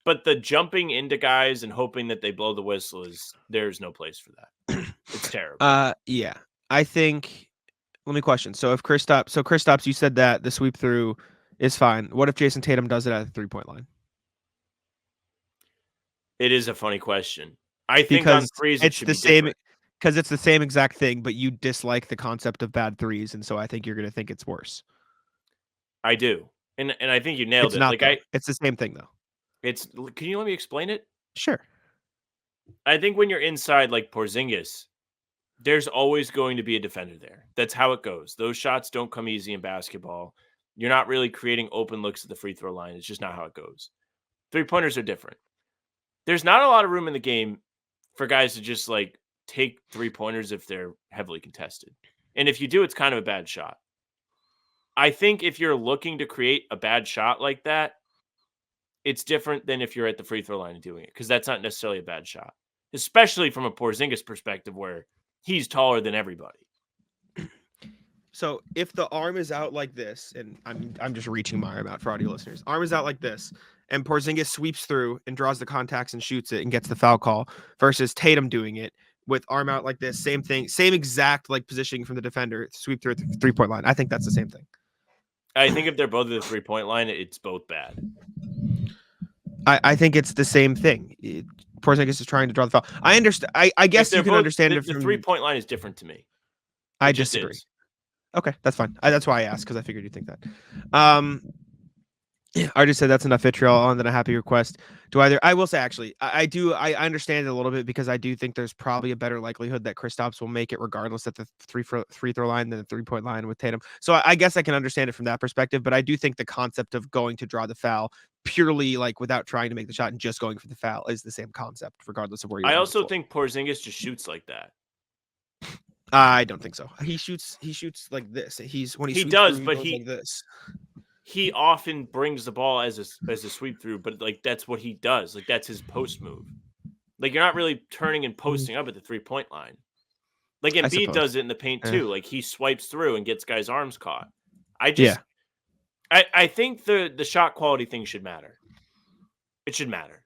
But the jumping into guys and hoping that they blow the whistle there's no place for that. It's terrible. Yeah. I think, let me question. So if Kristaps, you said that the sweep through is fine. What if Jayson Tatum does it at the 3-point line? It is a funny question. I think on threes it should be same. Because it's the same exact thing, but you dislike the concept of bad threes, and so I think you're going to think it's worse. I do, and I think you nailed it. Not, it's the same thing, though. Can you let me explain it? Sure. I think when you're inside like Porzingis, there's always going to be a defender there. That's how it goes. Those shots don't come easy in basketball. You're not really creating open looks at the free throw line. It's just not how it goes. 3-pointers are different. There's not a lot of room in the game for guys to just take 3-pointers if they're heavily contested. And if you do, it's kind of a bad shot. I think if you're looking to create a bad shot like that, it's different than if you're at the free throw line and doing it, because that's not necessarily a bad shot, especially from a Porzingis perspective where he's taller than everybody. So if the arm is out like this, and I'm just reaching my arm out for audio listeners, arm is out like this, and Porzingis sweeps through and draws the contacts and shoots it and gets the foul call versus Tatum doing it, with arm out like this, same thing, same exact like positioning from the defender, sweep through 3-point line. I think that's the same thing. I think if they're both at the 3-point line, it's both bad. I think it's the same thing. Porzingis is trying to draw the foul. I understand. I guess you can understand it the from 3-point line is different to me. I It just disagree. is. Okay, that's fine. That's why I asked, because I figured you'd think that. I just said that's enough vitriol on that a happy request. I will say, actually, I understand it a little bit, because I do think there's probably a better likelihood that Kristaps will make it regardless at the free throw line than the 3-point line with Tatum. So I guess I can understand it from that perspective, but I do think the concept of going to draw the foul purely like without trying to make the shot and just going for the foul is the same concept, regardless of where you are. I also think Porzingis just shoots like that. I don't think so. He shoots like this. He does, but like this. He often brings the ball as a sweep through, but like that's what he does. Like that's his post move. Like you're not really turning and posting up at the 3-point line. Like Embiid does it in the paint too. Like he swipes through and gets guys' arms caught. I think the shot quality thing should matter. It should matter.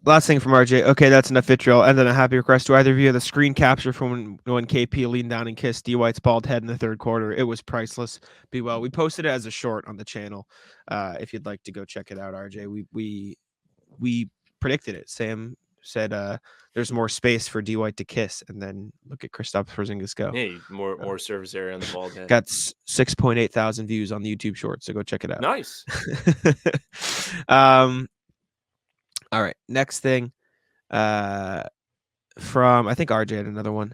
Last thing from RJ. Okay, that's enough vitriol. And then a happy request. Do either of you have the screen capture from when KP leaned down and kissed D White's bald head in the third quarter? It was priceless. Be well. We posted it as a short on the channel. If you'd like to go check it out, RJ. We predicted it. Sam said there's more space for D White to kiss, and then look at Kristaps Porzingis go. Hey, more surface area on the bald head. Got 6,800 views on the YouTube short, so go check it out. Nice. All right, next thing from I think RJ had another one.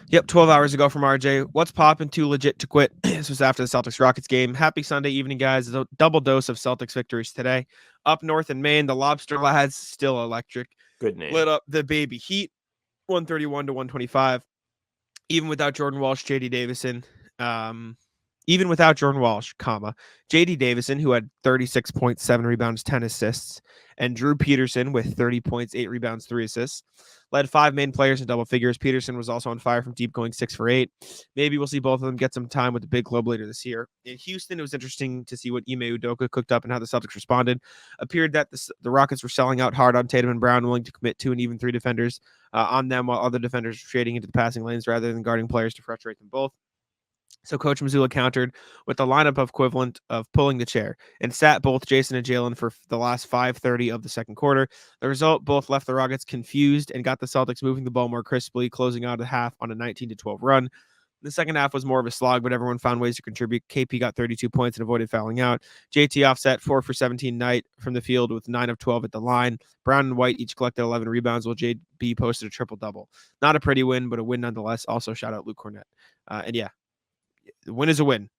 Yep, 12 hours ago from RJ. What's poppin'? Too legit to quit. This was after the Celtics-Rockets game. Happy Sunday evening, guys. A double dose of Celtics victories today. Up north in Maine, the Lobster Lads, still electric. Good name. Lit up the baby heat, 131-125. Even without Jordan Walsh, JD Davison. Even without Jordan Walsh, JD Davison, who had 36.7 rebounds, 10 assists, and Drew Peterson with 30 points, 8 rebounds, 3 assists, led 5 main players in double figures. Peterson was also on fire from deep, going 6 for 8. Maybe we'll see both of them get some time with the big club later this year. In Houston, it was interesting to see what Ime Udoka cooked up and how the Celtics responded. Appeared that the Rockets were selling out hard on Tatum and Brown, willing to commit 2 and even 3 defenders on them, while other defenders were shading into the passing lanes rather than guarding players to frustrate them both. So Coach Mazzulla countered with the lineup equivalent of pulling the chair and sat both Jayson and Jaylen for the last 5:30 of the second quarter. The result, both left the Rockets confused and got the Celtics moving the ball more crisply, closing out the half on a 19-12 run. The second half was more of a slog, but everyone found ways to contribute. KP got 32 points and avoided fouling out. JT offset 4 for 17 night from the field with 9 of 12 at the line. Brown and White each collected 11 rebounds, while JB posted a triple-double. Not a pretty win, but a win nonetheless. Also, shout out Luke Cornett. And yeah, the win is a win.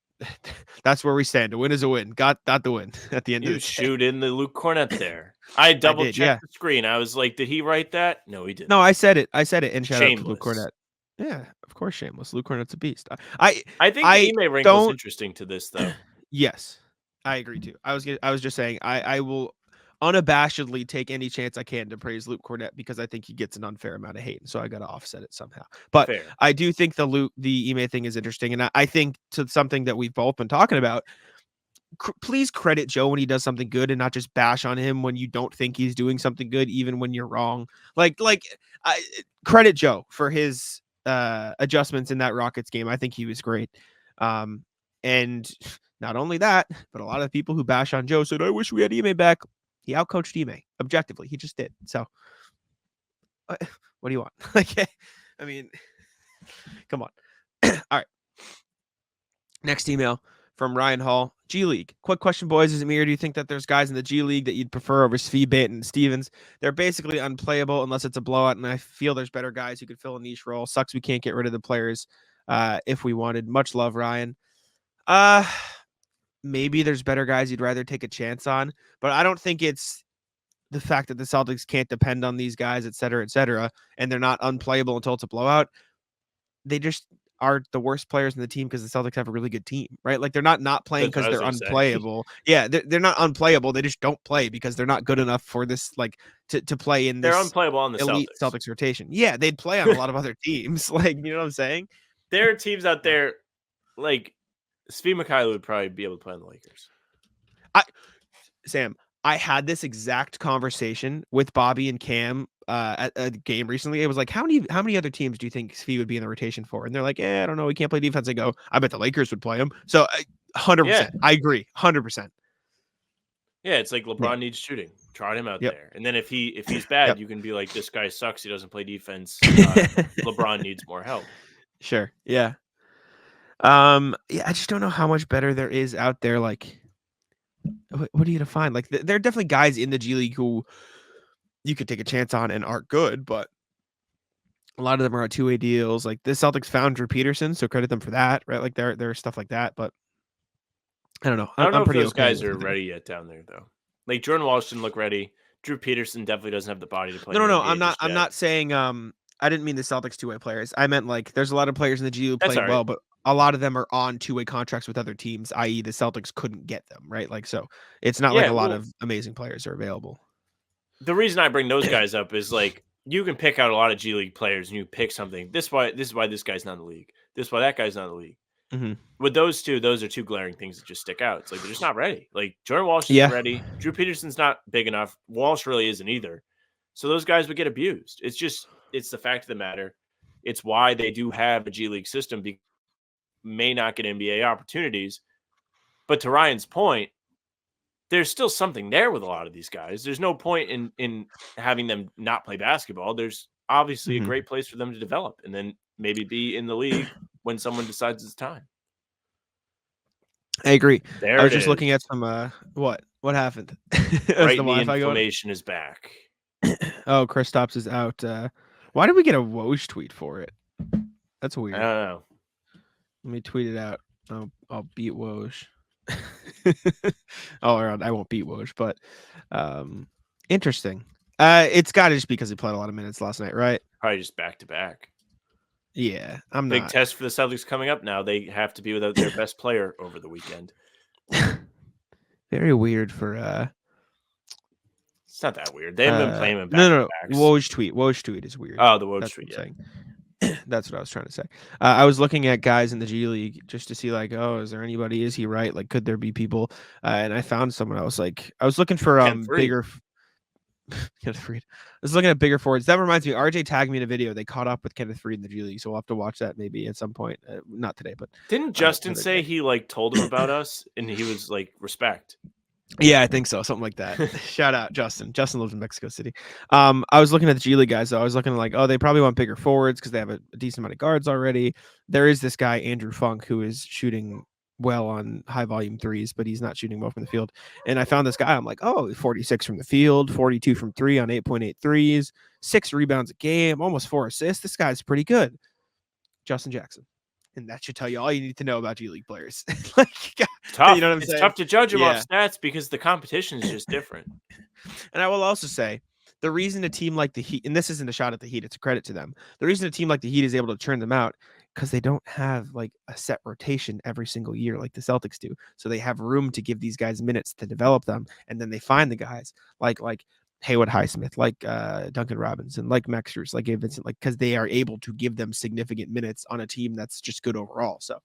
That's where we stand. A win is a win. Got the win at the end of the day. Shoot in the Luke Cornett there. I double checked the screen. I was like, did he write that? No, he didn't. No, I said it. And shout out to Luke Shameless. Cornett. Yeah, of course, shameless. Luke Cornett's a beast. I think the Ime wrinkle is interesting to this, though. Yes, I agree too. I was just saying I will unabashedly take any chance I can to praise Luke Cornett, because I think he gets an unfair amount of hate, and so I got to offset it somehow. But Fair. I do think the Ime thing is interesting, and I think to something that we've both been talking about. Please credit Joe when he does something good, and not just bash on him when you don't think he's doing something good, even when you're wrong. Credit Joe for his adjustments in that Rockets game. I think he was great. And not only that, but a lot of people who bash on Joe said, I wish we had Ime back. He outcoached Ime objectively. He just did. So what do you want? I mean, come on. All right. Next email from Ryan Hall. G League. Quick question, boys. Is it me, or do you think that there's guys in the G League that you'd prefer over Svi, Bait, and Stevens? They're basically unplayable unless it's a blowout, and I feel there's better guys who could fill a niche role. Sucks we can't get rid of the players if we wanted. Much love, Ryan. Maybe there's better guys you'd rather take a chance on, but I don't think it's the fact that the Celtics can't depend on these guys, et cetera, and they're not unplayable until it's a blowout. They just are the worst players in the team because the Celtics have a really good team, right? Like they're not playing because they're unplayable. Yeah, they're not unplayable. They just don't play because they're not good enough for this, to play in this. They're unplayable on the elite Celtics rotation. Yeah, they'd play on a lot of other teams. You know what I'm saying? There are teams out there, like Svi Mykhailiuk would probably be able to play on the Lakers. Sam, I had this exact conversation with Bobby and Cam at a game recently. It was like, how many other teams do you think Svi would be in the rotation for? And they're like, I don't know. He can't play defense. I go, I bet the Lakers would play him. So 100%. I agree. 100%. Yeah, it's like LeBron needs shooting. Trot him out Yep. there. And then if he's bad, Yep. you can be like, this guy sucks. He doesn't play defense. LeBron needs more help. Sure. Yeah. I just don't know how much better there is out there. Like, what are you to find? Like, there are definitely guys in the G League who you could take a chance on and aren't good, but a lot of them are on two-way deals. Like the Celtics found Drew Peterson, so credit them for that, right? Like there are stuff like that, but I don't know. I don't know I'm if pretty those okay guys with are who they ready yet down there, though. Like Jordan Walsh didn't look ready. Drew Peterson definitely doesn't have the body to play. No. I'm not saying. I didn't mean the Celtics two-way players. I meant like there's a lot of players in the G League who That's played all right. well, but a lot of them are on two-way contracts with other teams, i.e., the Celtics couldn't get them, right? Like so, it's not like a lot of amazing players are available. The reason I bring those guys up is like you can pick out a lot of G League players and you pick something. This is why this guy's not in the league. This is why that guy's not in the league. Mm-hmm. With those two, those are two glaring things that just stick out. It's like they're just not ready. Like Jordan Walsh isn't ready. Drew Peterson's not big enough. Walsh really isn't either. So those guys would get abused. It's the fact of the matter. It's why they do have a G League system. May not get NBA opportunities. But to Ryan's point, there's still something there with a lot of these guys. There's no point in having them not play basketball. There's obviously a great place for them to develop and then maybe be in the league when someone decides it's time. I agree. There I was just looking at some what happened? Right, the inflammation is back. Oh, Kristaps is out. Why did we get a Woj tweet for it? That's weird. I don't know. Let me tweet it out. I'll beat Woj. I won't beat Woj, but interesting. It's got to just because he played a lot of minutes last night, right? Probably just back to back. Yeah, I'm big not. test for the Celtics coming up now. They have to be without their best player over the weekend. Very weird for It's not that weird. They haven't been playing him back. No. Woj tweet is weird. Oh, the Woj tweet. Yeah. That's what I was trying to say. I was looking at guys in the G League just to see like, is there anybody? Is he right? Like, could there be people? And I found someone. I was looking for bigger. Kenneth Faried. I was looking at bigger forwards. That reminds me, RJ tagged me in a video. They caught up with Kenneth Faried in the G League, so we'll have to watch that maybe at some point. Not today, but didn't Justin say he like told him about us and he was like respect? Yeah, I think so. Something like that. Shout out Justin. Justin lives in Mexico City. I was looking at the G League guys, though. I was looking like, they probably want bigger forwards because they have a decent amount of guards already. There is this guy, Andrew Funk, who is shooting well on high volume threes, but he's not shooting well from the field. And I found this guy. I'm like, 46 from the field, 42 from three on 8.8 threes, 6 rebounds a game, almost 4 assists. This guy's pretty good. Justin Jackson. And that should tell you all you need to know about G League players. Like, tough. You know what I'm it's saying? Tough to judge them off stats because the competition is just different. And I will also say the reason a team like the Heat, and this isn't a shot at the Heat, it's a credit to them. The reason a team like the Heat is able to turn them out because they don't have like a set rotation every single year like the Celtics do. So they have room to give these guys minutes to develop them. And then they find the guys like Haywood Highsmith, like Duncan Robinson, like Max Strus, like Gabe Vincent, like because they are able to give them significant minutes on a team that's just good overall. So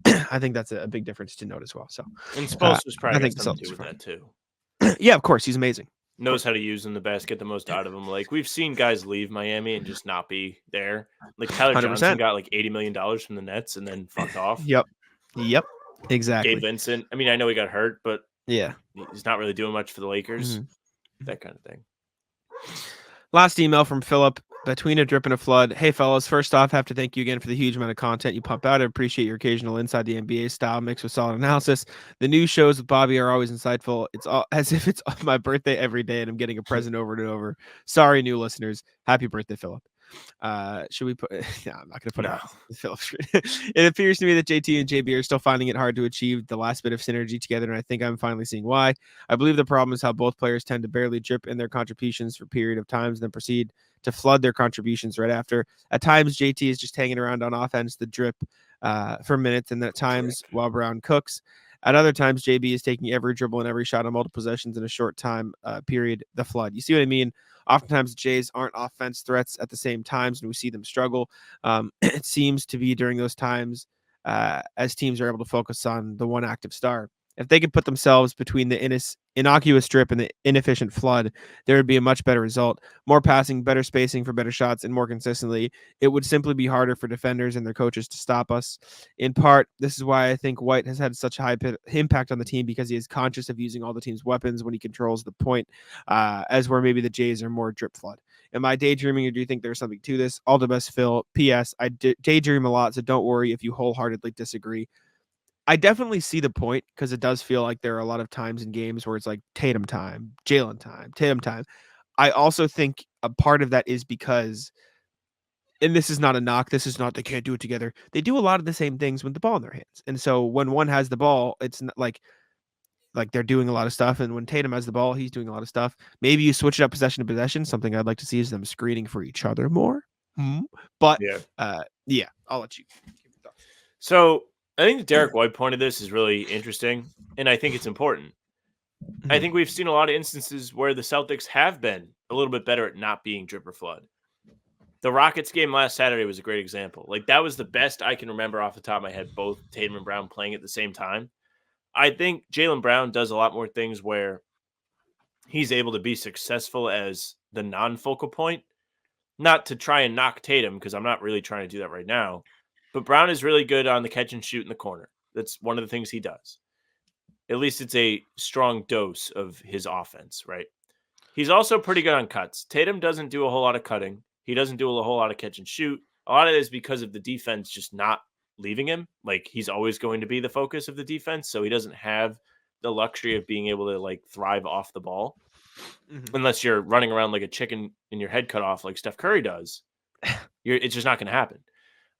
I think that's a big difference to note as well. So and Spoelstra's probably got something to do with that too. Yeah, of course, he's amazing. Knows how to use them the best, get the most out of them. Like we've seen guys leave Miami and just not be there. Like Tyler 100%. Johnson got like $80 million from the Nets and then fucked off. Yep, exactly. Gabe Vincent. I mean, I know he got hurt, but yeah, he's not really doing much for the Lakers. That kind of thing. Last email from Philip. Between a drip and a flood. Hey, fellas. First off, have to thank you again for the huge amount of content you pump out. I appreciate your occasional inside the NBA style mixed with solid analysis. The new shows with Bobby are always insightful. It's all as if it's my birthday every day and I'm getting a present over and over. Sorry, new listeners. Happy birthday, Philip. Should we put? Yeah, I'm not going to put out Philip. It appears to me that JT and JB are still finding it hard to achieve the last bit of synergy together, and I think I'm finally seeing why. I believe the problem is how both players tend to barely drip in their contributions for a period of times, and then proceed to flood their contributions right after. At times, JT is just hanging around on offense, the drip for minutes, and then at times while Brown cooks. At other times, JB is taking every dribble and every shot on multiple possessions in a short time period, the flood. You see what I mean? Oftentimes, the Jays aren't offense threats at the same times, and we see them struggle. It seems to be during those times as teams are able to focus on the one active star. If they could put themselves between the innocuous strip and the inefficient flood, there would be a much better result. More passing, better spacing for better shots, and more consistently. It would simply be harder for defenders and their coaches to stop us. In part, this is why I think White has had such a high impact on the team, because he is conscious of using all the team's weapons when he controls the point, as where maybe the Jays are more drip flood. Am I daydreaming, or do you think there's something to this? All the best, Phil. P.S. I daydream a lot, so don't worry if you wholeheartedly disagree. I definitely see the point, because it does feel like there are a lot of times in games where it's like Tatum time, Jaylen time, Tatum time. I also think a part of that is because, and this is not a knock, this is not they can't do it together. They do a lot of the same things with the ball in their hands. And so when one has the ball, it's not like they're doing a lot of stuff. And when Tatum has the ball, he's doing a lot of stuff. Maybe you switch it up possession to possession. Something I'd like to see is them screening for each other more. But yeah, I'll let you. So I think the Derek White point of this is really interesting, and I think it's important. I think we've seen a lot of instances where the Celtics have been a little bit better at not being drip or flood. The Rockets game last Saturday was a great example. Like, that was the best I can remember off the top of my head, both Tatum and Brown playing at the same time. I think Jaylen Brown does a lot more things where he's able to be successful as the non-focal point, not to try and knock Tatum, because I'm not really trying to do that right now. But Brown is really good on the catch and shoot in the corner. That's one of the things he does. At least it's a strong dose of his offense, right? He's also pretty good on cuts. Tatum doesn't do a whole lot of cutting. He doesn't do a whole lot of catch and shoot. A lot of it is because of the defense just not leaving him. Like, he's always going to be the focus of the defense, so he doesn't have the luxury of being able to, like, thrive off the ball. Unless you're running around like a chicken and your head cut off like Steph Curry does. It's just not going to happen.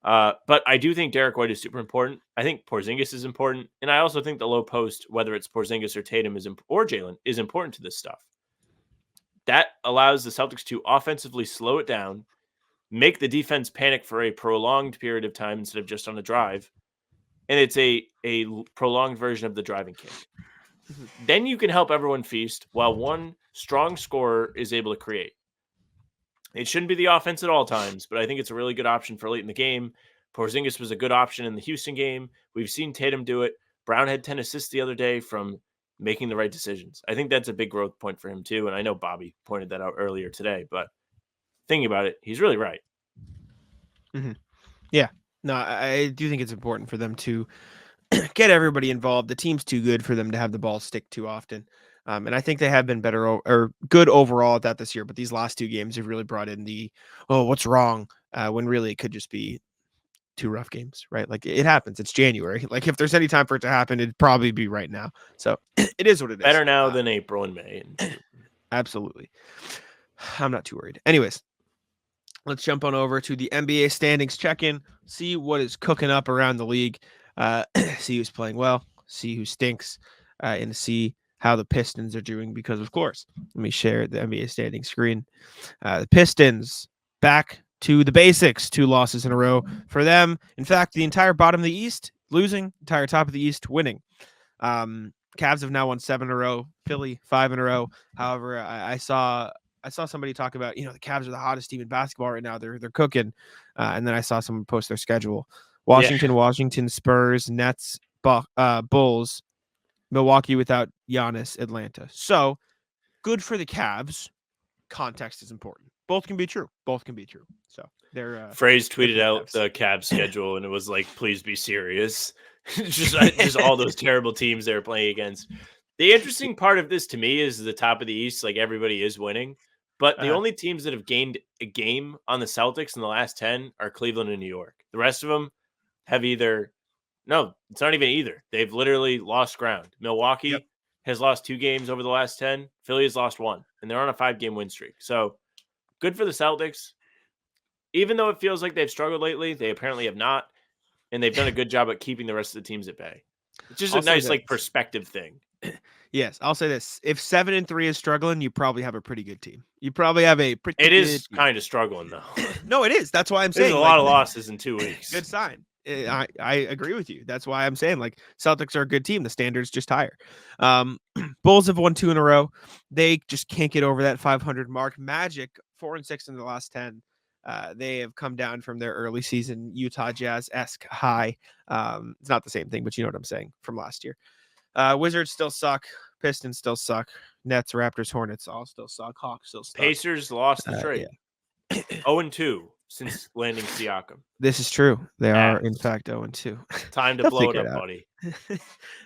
But I do think Derek White is super important. I think Porzingis is important. And I also think the low post, whether it's Porzingis or Tatum or Jaylen, is important to this stuff. That allows the Celtics to offensively slow it down, make the defense panic for a prolonged period of time instead of just on a drive. And it's a prolonged version of the driving kick. Then you can help everyone feast while one strong scorer is able to create. It shouldn't be the offense at all times, but I think it's a really good option for late in the game. Porzingis was a good option in the Houston game. We've seen Tatum do it. Brown had 10 assists the other day from making the right decisions. I think that's a big growth point for him too, and I know Bobby pointed that out earlier today, but thinking about it, he's really right. Yeah. No, I do think it's important for them to get everybody involved. The team's too good for them to have the ball stick too often. And I think they have been better or good overall at that this year. But these last two games have really brought in what's wrong? When really it could just be two rough games, right? Like, it happens. It's January. Like, if there's any time for it to happen, it'd probably be right now. So it is what it is. Better now than April and May. Absolutely. I'm not too worried. Anyways, let's jump on over to the NBA standings check-in, see what is cooking up around the league, see who's playing well, see who stinks, and see how the Pistons are doing, because, of course, let me share the NBA standing screen. The Pistons back to the basics, 2 losses in a row for them. In fact, the entire bottom of the East losing, entire top of the East winning. Cavs have now won 7 in a row, Philly 5 in a row. However, I saw somebody talk about, the Cavs are the hottest team in basketball right now. They're cooking. And then I saw someone post their schedule. Washington, Spurs, Nets, Bulls, Milwaukee without Giannis, Atlanta. So good for the Cavs. Context is important. Both can be true. So they're Phrase tweeted out the Cavs schedule, and it was like, please be serious. just all those terrible teams they're playing against. The interesting part of this to me is the top of the East, like, everybody is winning. But the only teams that have gained a game on the Celtics in the last 10 are Cleveland and New York. The rest of them have no, it's not even either. They've literally lost ground. Milwaukee has lost 2 games over the last 10. Philly has lost 1, and they're on a 5-game win streak. So good for the Celtics. Even though it feels like they've struggled lately, they apparently have not, and they've done a good job at keeping the rest of the teams at bay. It's just a nice, perspective thing. Yes, I'll say this. If 7-3 is struggling, you probably have a pretty good team. You probably have a pretty It is kind of struggling, though. No, it is. That's why I'm saying. There's a lot of losses in 2 weeks. Good sign. I agree with you. That's why I'm saying, like, Celtics are a good team. The standard's just higher. Bulls have won 2 in a row. They just can't get over that 500 mark. Magic 4-6 in the last 10. They have come down from their early season Utah Jazz-esque high. It's not the same thing, but you know what I'm saying, from last year. Wizards still suck. Pistons still suck. Nets, Raptors, Hornets all still suck. Hawks still suck. Pacers lost the trade. Yeah. 0-2 since landing Siakam. This is true. They are, in Abs. fact, 0-2. Time to They'll blow it figure up, out. buddy.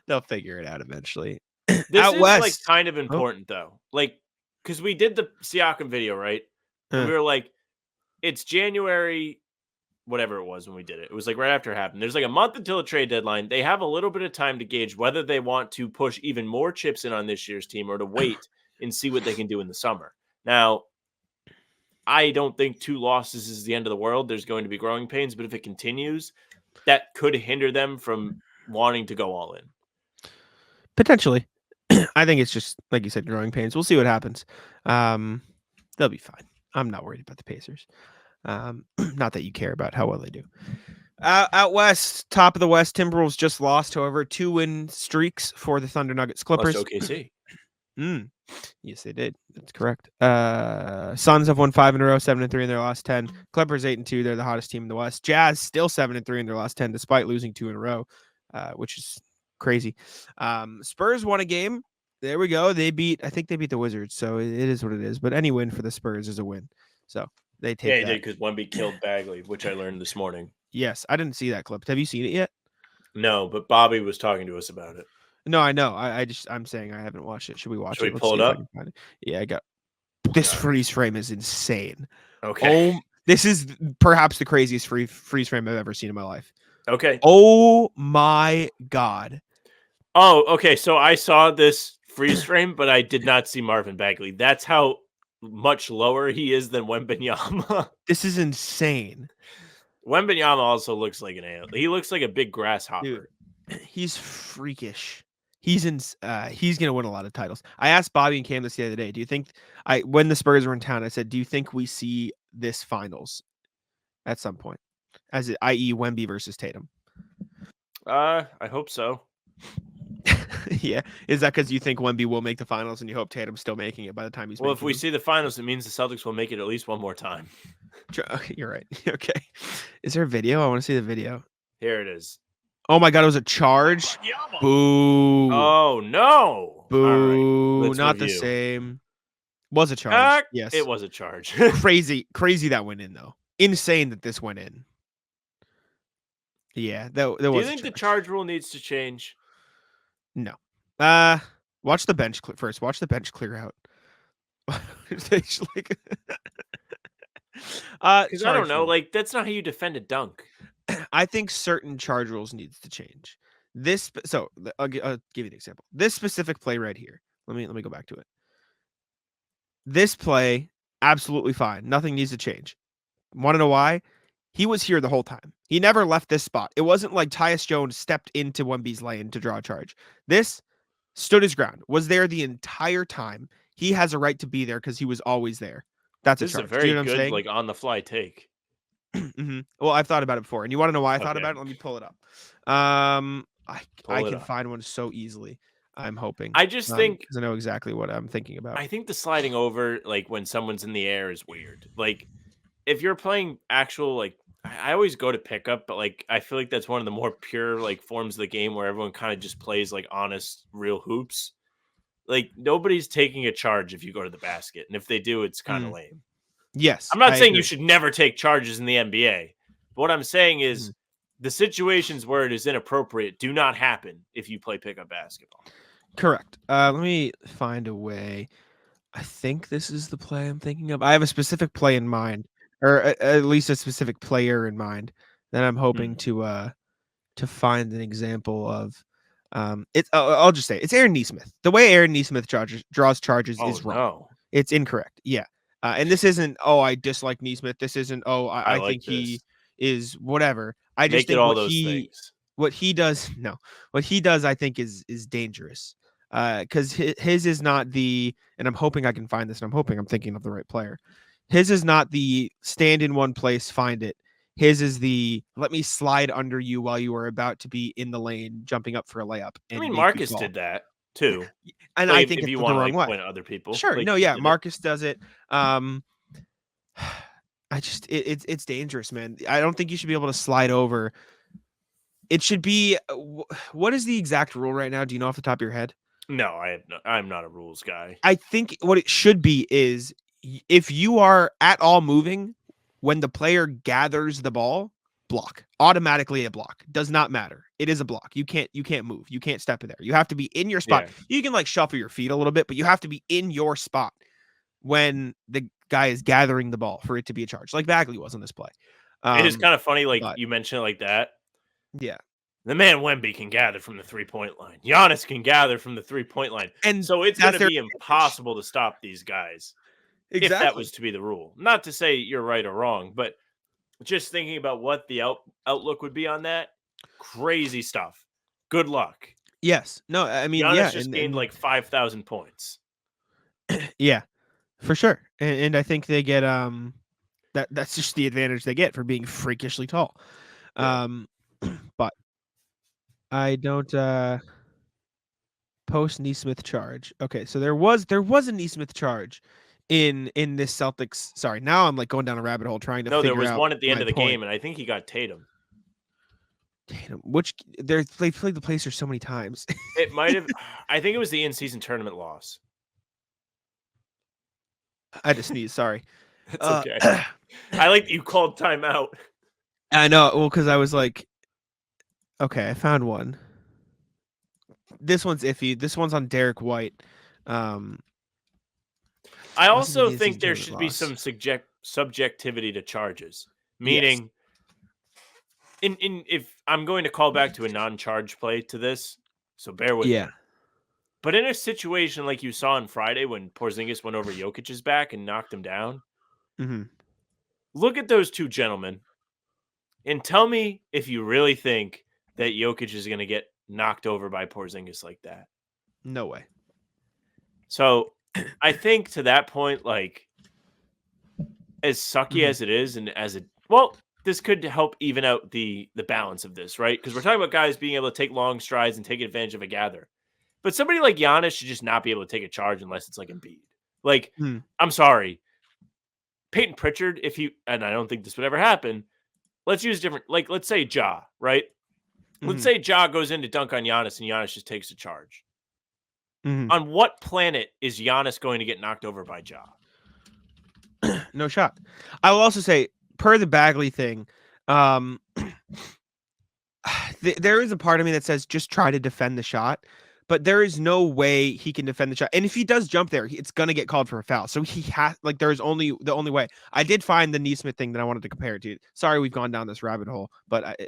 They'll figure it out eventually. This Out is west. like kind of important though. Like, because we did the Siakam video, right? And we were like, it's January, whatever it was when we did it. It was like right after it happened. There's like a month until the trade deadline. They have a little bit of time to gauge whether they want to push even more chips in on this year's team or to wait and see what they can do in the summer. Now, I don't think 2 losses is the end of the world. There's going to be growing pains, but if it continues, that could hinder them from wanting to go all in. Potentially. I think it's just, like you said, growing pains. We'll see what happens. They'll be fine. I'm not worried about the Pacers. Not that you care about how well they do. Out west, top of the West, Timberwolves just lost, however, 2-win streaks for the Thunder, Nuggets, Clippers. Plus OKC. Yes, they did. That's correct. Suns have won 5 in a row, 7-3 in their last 10. Clippers 8-2. They're the hottest team in the West. Jazz still 7-3 in their last 10, despite losing 2 in a row, which is crazy. Spurs won a game. There we go. I think they beat the Wizards, so it is what it is. But any win for the Spurs is a win. So they take Yeah, he that. did because Wemby killed Bagley, which I learned this morning. Yes, I didn't see that clip. Have you seen it yet? No, but Bobby was talking to us about it. No, I know. I'm saying I haven't watched it. Should we watch it? Should we Let's pull see it if I up? can find it. Yeah, I got this freeze frame is insane. Okay. Oh, this is perhaps the craziest freeze frame I've ever seen in my life. Okay. Oh my God. Oh, okay. So I saw this freeze frame, but I did not see Marvin Bagley. That's how much lower he is than Wembanyama. This is insane. Wembanyama also looks like an alien. He looks like a big grasshopper. Dude, he's freakish. He's gonna win a lot of titles. I asked Bobby and Cam this the other day. Do you think when the Spurs were in town, I said, do you think we see this finals at some point? I.e. Wemby versus Tatum. I hope so. Yeah. Is that because you think Wemby will make the finals and you hope Tatum's still making it by the time he's Well, if we them? see the finals, it means the Celtics will make it at least one more time. You're right. Okay. Is there a video? I want to see the video. Here it is. Oh my God, it was a charge. Boo. Oh no. Boo. All right, Not the same. Was a charge. Yes. It was a charge. Crazy that went in though. Insane that this went in. Yeah, that was. Do you think the charge rule needs to change? No. Watch the bench first. Watch the bench clear out. Because I don't know. Like, that's not how you defend a dunk. I think certain charge rules needs to change. I'll give you an example. This specific play right here. Let me go back to it. This play, absolutely fine. Nothing needs to change. Want to know why? He was here the whole time. He never left this spot. It wasn't like Tyus Jones stepped into Wemby's lane to draw a charge. This stood his ground, was there the entire time. He has a right to be there because he was always there. That's a charge. This is a very good, like, on-the-fly take. Mm-hmm. Well, I've thought about it before. And you want to know why I thought about it? Let me pull it up. I can find one so easily. I'm hoping. I just think because I know exactly what I'm thinking about. I think the sliding over, like when someone's in the air, is weird. Like if you're playing actual, like I always go to pickup, but like I feel like that's one of the more pure like forms of the game where everyone kind of just plays like honest, real hoops. Like nobody's taking a charge if you go to the basket, and if they do, it's kind of lame. Yes, I'm not saying you should never take charges in the NBA, but what I'm saying is the situations where it is inappropriate do not happen if you play pickup basketball. Correct. Let me find a way. I think this is the play I'm thinking of. I have a specific play in mind, or at least a specific player in mind that I'm hoping to find an example of. I'll just say it's Aaron Nesmith. The way Aaron Nesmith draws charges is wrong. No. It's incorrect. Yeah. And this isn't, I dislike Nesmith. This isn't, I like think this. he is whatever. I just Make think it all those things. What he does, I think is dangerous. Because his is not and I'm hoping I can find this, and I'm hoping I'm thinking of the right player. His is not the stand in one place, find it. His is the let me slide under you while you are about to be in the lane, jumping up for a layup. I mean, Marcus did that too. And like, I think it's the wrong way. Point at other people. Sure. Like, No, yeah. Marcus does it. It's dangerous, man. I don't think you should be able to slide over it should be. What is the exact rule right now? Do you know off the top of your head? No, I'm not a rules guy. I think what it should be is if you are at all moving when the player gathers the ball, block. Automatically a block. Does not matter. It is a block. You can't move. You can't step in there. You have to be in your spot. Yeah. You can like shuffle your feet a little bit, but you have to be in your spot when the guy is gathering the ball for it to be a charge, like Bagley was on this play. It is kind of funny, like but- you mentioned it like that. Yeah. The man Wemby can gather from the 3-point line. Giannis can gather from the 3-point line. And so it's that's going to their be impossible to stop these guys if that was to be the rule. Not to say you're right or wrong, but just thinking about what the outlook would be on that, crazy stuff. Good luck. Yes. No, I mean, Giannis yeah. just gained like 5,000 points. Yeah, for sure. And I think they get that's just the advantage they get for being freakishly tall. Yeah. But I don't post Neesmith charge. Okay, so there was a Neesmith charge in this Celtics. Sorry, now I'm like going down a rabbit hole trying to No, figure there was out one at the end my of the point. game, and I think he got Tatum. Tatum, which they played the Pacers so many times. It might have. I think it was the in-season tournament loss. I just sneezed. Sorry. It's okay. I like that you called timeout. I know. Well, because I was like, okay, I found one. This one's iffy. This one's on Derek White. I also the think there in-season should be tournament some subjectivity to charges. Meaning, if I'm going to call back to a non-charge play to this, so bear with me. But in a situation like you saw on Friday when Porzingis went over Jokic's back and knocked him down, look at those two gentlemen and tell me if you really think that Jokic is going to get knocked over by Porzingis like that. No way. So I think to that point, like, as sucky as it is, and this could help even out the balance of this, right? Because we're talking about guys being able to take long strides and take advantage of a gather. But somebody like Giannis should just not be able to take a charge unless it's like Embiid. Like, I'm sorry. Peyton Pritchard, and I don't think this would ever happen, let's use different, like, let's say Ja, right? Let's say Ja goes in to dunk on Giannis and Giannis just takes a charge. On what planet is Giannis going to get knocked over by Ja? No shot. I will also say, per the Bagley thing, there is a part of me that says just try to defend the shot, but there is no way he can defend the shot. And if he does jump there, it's going to get called for a foul. So he has, like, there's only the only way. I did find the Neesmith thing that I wanted to compare it to. Sorry, we've gone down this rabbit hole, but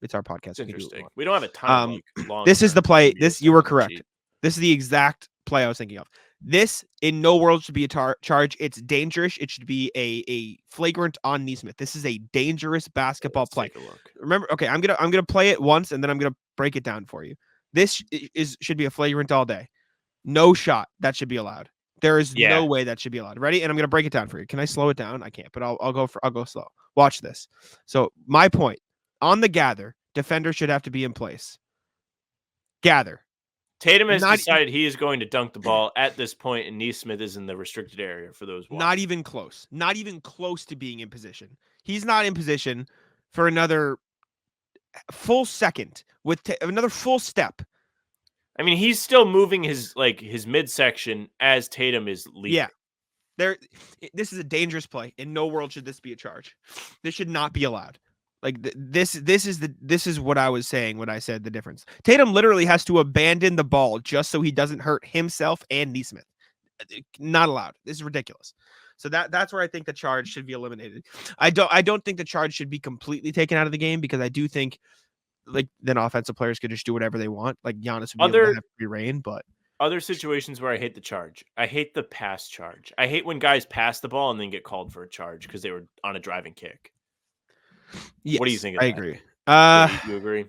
it's our podcast. It's interesting. We don't have a ton of long. This is the play. You were correct. This is the exact play I was thinking of. This in no world should be a charge. It's dangerous. It should be a flagrant on Neesmith. This is a dangerous basketball play. Take a look. Remember, okay, I'm gonna play it once and then I'm gonna break it down for you. This should be a flagrant all day. No shot that should be allowed. There is no way that should be allowed. Ready? And I'm gonna break it down for you. Can I slow it down? I can't, but I'll go slow. Watch this. So my point on the gather, defender should have to be in place. Gather. Tatum has decided he is going to dunk the ball at this point, and Neesmith is in the restricted area for those watching. Not even close. Not even close to being in position. He's not in position for another full second with another full step. I mean, he's still moving his midsection as Tatum is leaving. Yeah. This is a dangerous play. In no world should this be a charge. This should not be allowed. Like this is what I was saying when I said the difference. Tatum literally has to abandon the ball just so he doesn't hurt himself and Neesmith. Not allowed. This is ridiculous. So that's where I think the charge should be eliminated. I don't think the charge should be completely taken out of the game because I do think like then offensive players could just do whatever they want. Like Giannis would be able to have free reign, but other situations where I hate the charge. I hate the pass charge. I hate when guys pass the ball and then get called for a charge because they were on a driving kick. Yes, what do you think of I that? agree. You agree?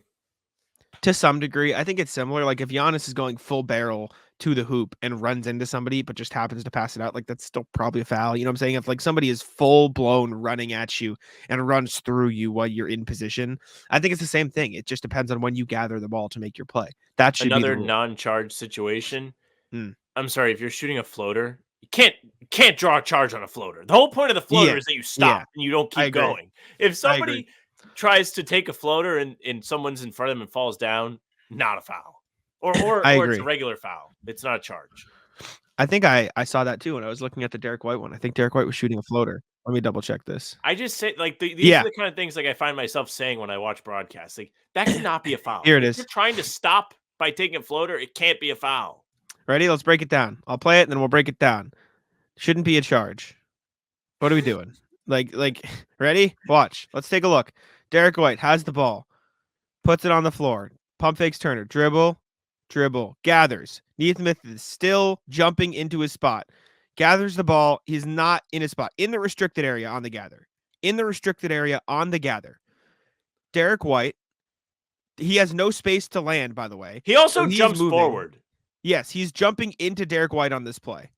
To some degree. I think it's similar. Like if Giannis is going full barrel to the hoop and runs into somebody, but just happens to pass it out, like that's still probably a foul. You know what I'm saying? If like somebody is full blown running at you and runs through you while you're in position, I think it's the same thing. It just depends on when you gather the ball to make your play. That should another be the non-charge situation. I'm sorry, if you're shooting a floater, you can't draw a charge on a floater. The whole point of the floater is that you stop and you don't keep going. If somebody tries to take a floater and someone's in front of him and falls down, not a foul. Or I it's agree. a regular foul. It's not a charge. I think I saw that too when I was looking at the Derek White one. I think Derek White was shooting a floater. Let me double check this. I just say like these are the kind of things like I find myself saying when I watch broadcasts. Like that cannot be a foul. Here it if is. You're trying to stop by taking a floater. It can't be a foul. Ready? Let's break it down. I'll play it and then we'll break it down. Shouldn't be a charge. What are we doing? Like, ready? Watch. Let's take a look. Derek White has the ball, puts it on the floor, pump fakes Turner, dribble, gathers. Neesmith is still jumping into his spot. Gathers the ball. He's not in his spot. In the restricted area on the gather. Derek White, he has no space to land, by the way. He also jumps forward. Yes, he's jumping into Derek White on this play.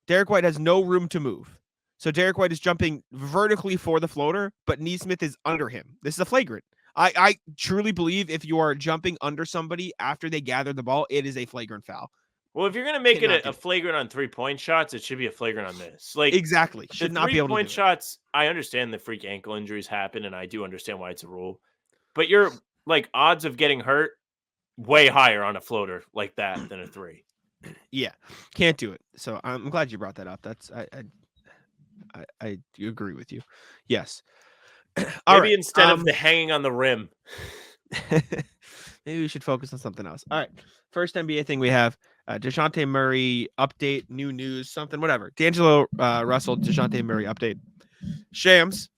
Derek White has no room to move. So Derek White is jumping vertically for the floater, but Neesmith is under him. This is a flagrant. I truly believe if you are jumping under somebody after they gather the ball, it is a flagrant foul. Well, if you're going to make it a flagrant on 3-point shots, it should be a flagrant on this. Like exactly. Should not be able to do 3-point shots, I understand the freak ankle injuries happen, and I do understand why it's a rule. But your like odds of getting hurt way higher on a floater like that than a 3. Yeah, can't do it. So I'm glad you brought that up. That's I do agree with you. Yes. Maybe instead of the hanging on the rim. Maybe we should focus on something else. All right. First NBA thing we have Dejounte Murray update, new news, something, whatever. D'Angelo Russell, Dejounte Murray update. Shams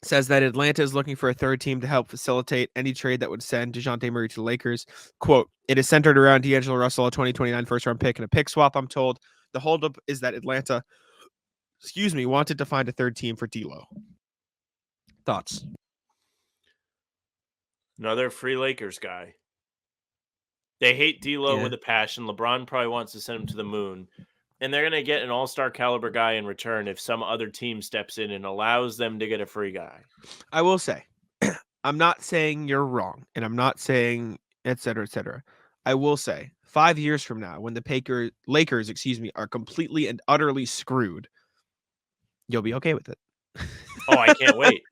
says that Atlanta is looking for a third team to help facilitate any trade that would send Dejounte Murray to the Lakers. Quote, it is centered around D'Angelo Russell, a 2029 first-round pick, and a pick swap, I'm told. The holdup is that Atlanta, wanted to find a third team for D'Lo. Thoughts? Another free Lakers guy. They hate D'Lo with a passion. LeBron probably wants to send him to the moon. And they're going to get an all-star caliber guy in return if some other team steps in and allows them to get a free guy. I will say, I'm not saying you're wrong, and I'm not saying et cetera, et cetera. I will say, 5 years from now, when the Lakers, are completely and utterly screwed, you'll be okay with it. Oh, I can't wait.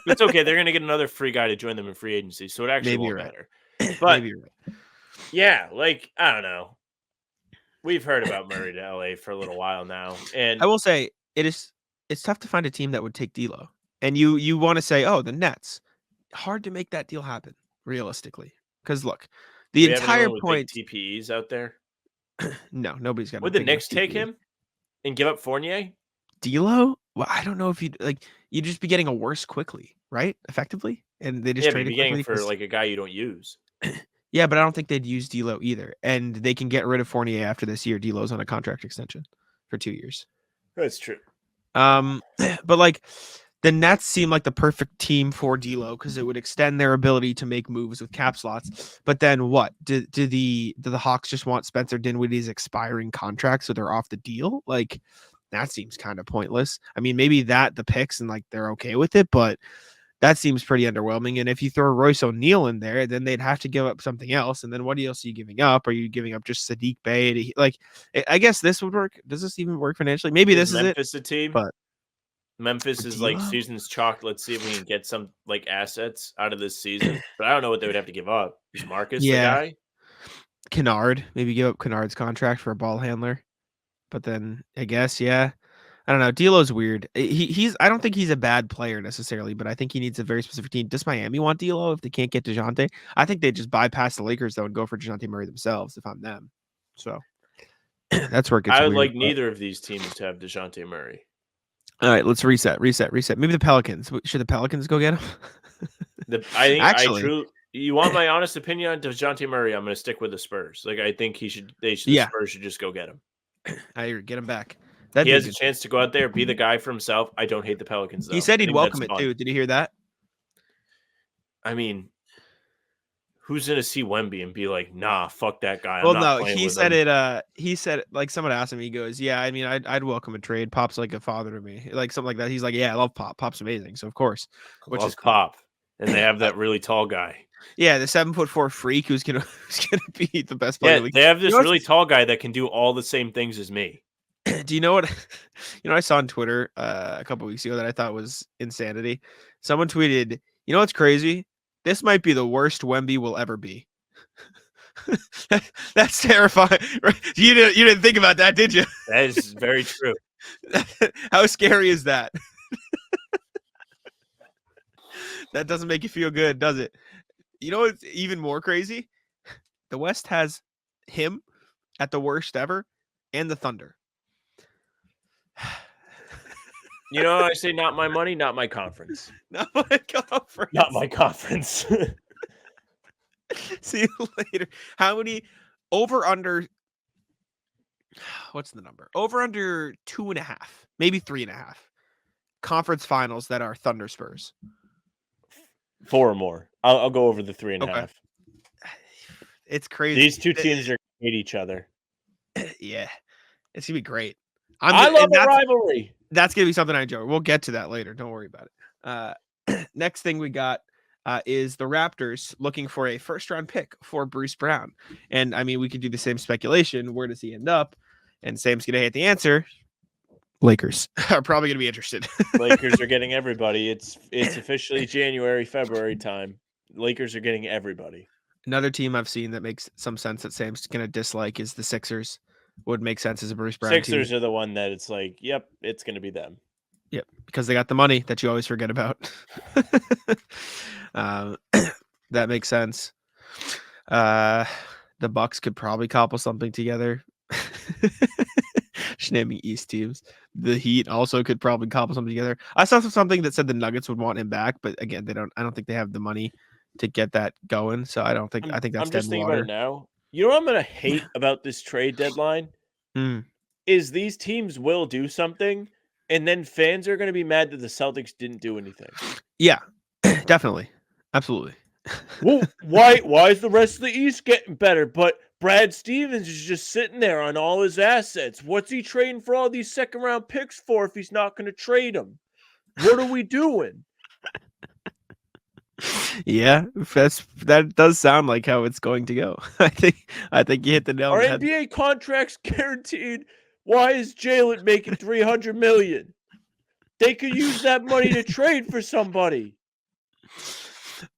It's okay. They're going to get another free guy to join them in free agency, so it actually won't matter. But maybe you're right. Yeah, like, I don't know. We've heard about Murray to LA for a little while now. And I will say it's tough to find a team that would take D'Lo. And you want to say, oh, the Nets. Hard to make that deal happen, realistically. Because look, the entire point TPEs out there. No, nobody's got. Would the Knicks take him and give up Fournier? D'Lo? Well, I don't know if you'd just be getting a worse quickly, right? Effectively, and they just trade it quickly for like a guy you don't use. Yeah, but I don't think they'd use D'Lo either, and they can get rid of Fournier after this year. D'Lo's on a contract extension for 2 years. That's true. But like the Nets seem like the perfect team for D'Lo because it would extend their ability to make moves with cap slots. But then what? Do the Hawks just want Spencer Dinwiddie's expiring contract so they're off the deal? Like that seems kind of pointless. I mean, maybe the picks and like they're okay with it, but that seems pretty underwhelming. And if you throw Royce O'Neal in there, then they'd have to give up something else. And then what else are you giving up? Are you giving up just Sadiq Bey? I guess this would work. Does this even work financially? Maybe this is Memphis it. A team, but Memphis is like Susan's chalk. Let's see if we can get some like assets out of this season. But I don't know what they would have to give up. Is Marcus the guy? Kennard, maybe give up Kennard's contract for a ball handler. But then I guess, I don't know. D'Lo's weird. I don't think he's a bad player necessarily, but I think he needs a very specific team. Does Miami want D'Lo if they can't get DeJounte? I think they just bypass the Lakers though and go for DeJounte Murray themselves if I'm them. So that's where it gets I would weird, like neither of these teams to have DeJounte Murray. All right, let's reset. Maybe the Pelicans. Should the Pelicans go get him? You want my honest opinion on DeJounte Murray? I'm going to stick with the Spurs. Like I think the Spurs should just go get him. I agree. Get him back. He has a chance to go out there, be the guy for himself. I don't hate the Pelicans, though. He said he'd welcome it, too. Did you hear that? I mean, who's going to see Wemby and be like, nah, fuck that guy. Well, no, he said it. He said, like, someone asked him, he goes, yeah, I mean, I'd welcome a trade. Pop's like a father to me. Like, something like that. He's like, yeah, I love Pop. Pop's amazing. So, of course. Which is Pop. And they have that really tall guy. Yeah, the 7'4" freak who's gonna be the best player. Yeah, they have this really tall guy that can do all the same things as me. Do you know what? I saw on Twitter a couple weeks ago that I thought was insanity. Someone tweeted, "You know what's crazy? This might be the worst Wemby will ever be." That's terrifying. You didn't think about that, did you? That is very true. How scary is that? That doesn't make you feel good, does it? You know what's even more crazy? The West has him at the worst ever and the Thunder. I say not my money, not my conference. Not my conference. Not my conference. See you later. How many over under? What's the number? Over under 2.5, maybe 3.5 conference finals that are Thunder Spurs. 4 or more. I'll go over the 3.5. It's crazy. These two teams are hate each other. Yeah, it's gonna be great. I love a rivalry. That's gonna be something I enjoy. We'll get to that later. Don't worry about it. Next thing we got is the Raptors looking for a first-round pick for Bruce Brown. And I mean, we could do the same speculation. Where does he end up? And Sam's gonna hate the answer. Lakers are probably gonna be interested. Lakers are getting everybody. It's officially January, February time. Lakers are getting everybody. Another team I've seen that makes some sense that Sam's gonna dislike is the Sixers. Would make sense as a Bruce Brown Sixers team. are the one that it's like, yep, it's gonna be them. Yep, because they got the money that you always forget about. That makes sense. The Bucks could probably cobble something together. Just naming East teams. The Heat also could probably cobble something together. I saw something that said the Nuggets would want him back, but again, I don't think they have the money to get that going. So I think that's I'm dead just thinking water. about it now. You know what I'm gonna hate about this trade deadline? Is these teams will do something, and then fans are gonna be mad that the Celtics didn't do anything. Yeah, definitely. Absolutely. Well, why is the rest of the East getting better? But Brad Stevens is just sitting there on all his assets. What's he trading for all these second-round picks for if he's not going to trade them? What are we doing? Yeah, that does sound like how it's going to go. I think you hit the nail on Our the head. NBA contracts guaranteed. Why is Jaylen making $300 million? They could use that money to trade for somebody.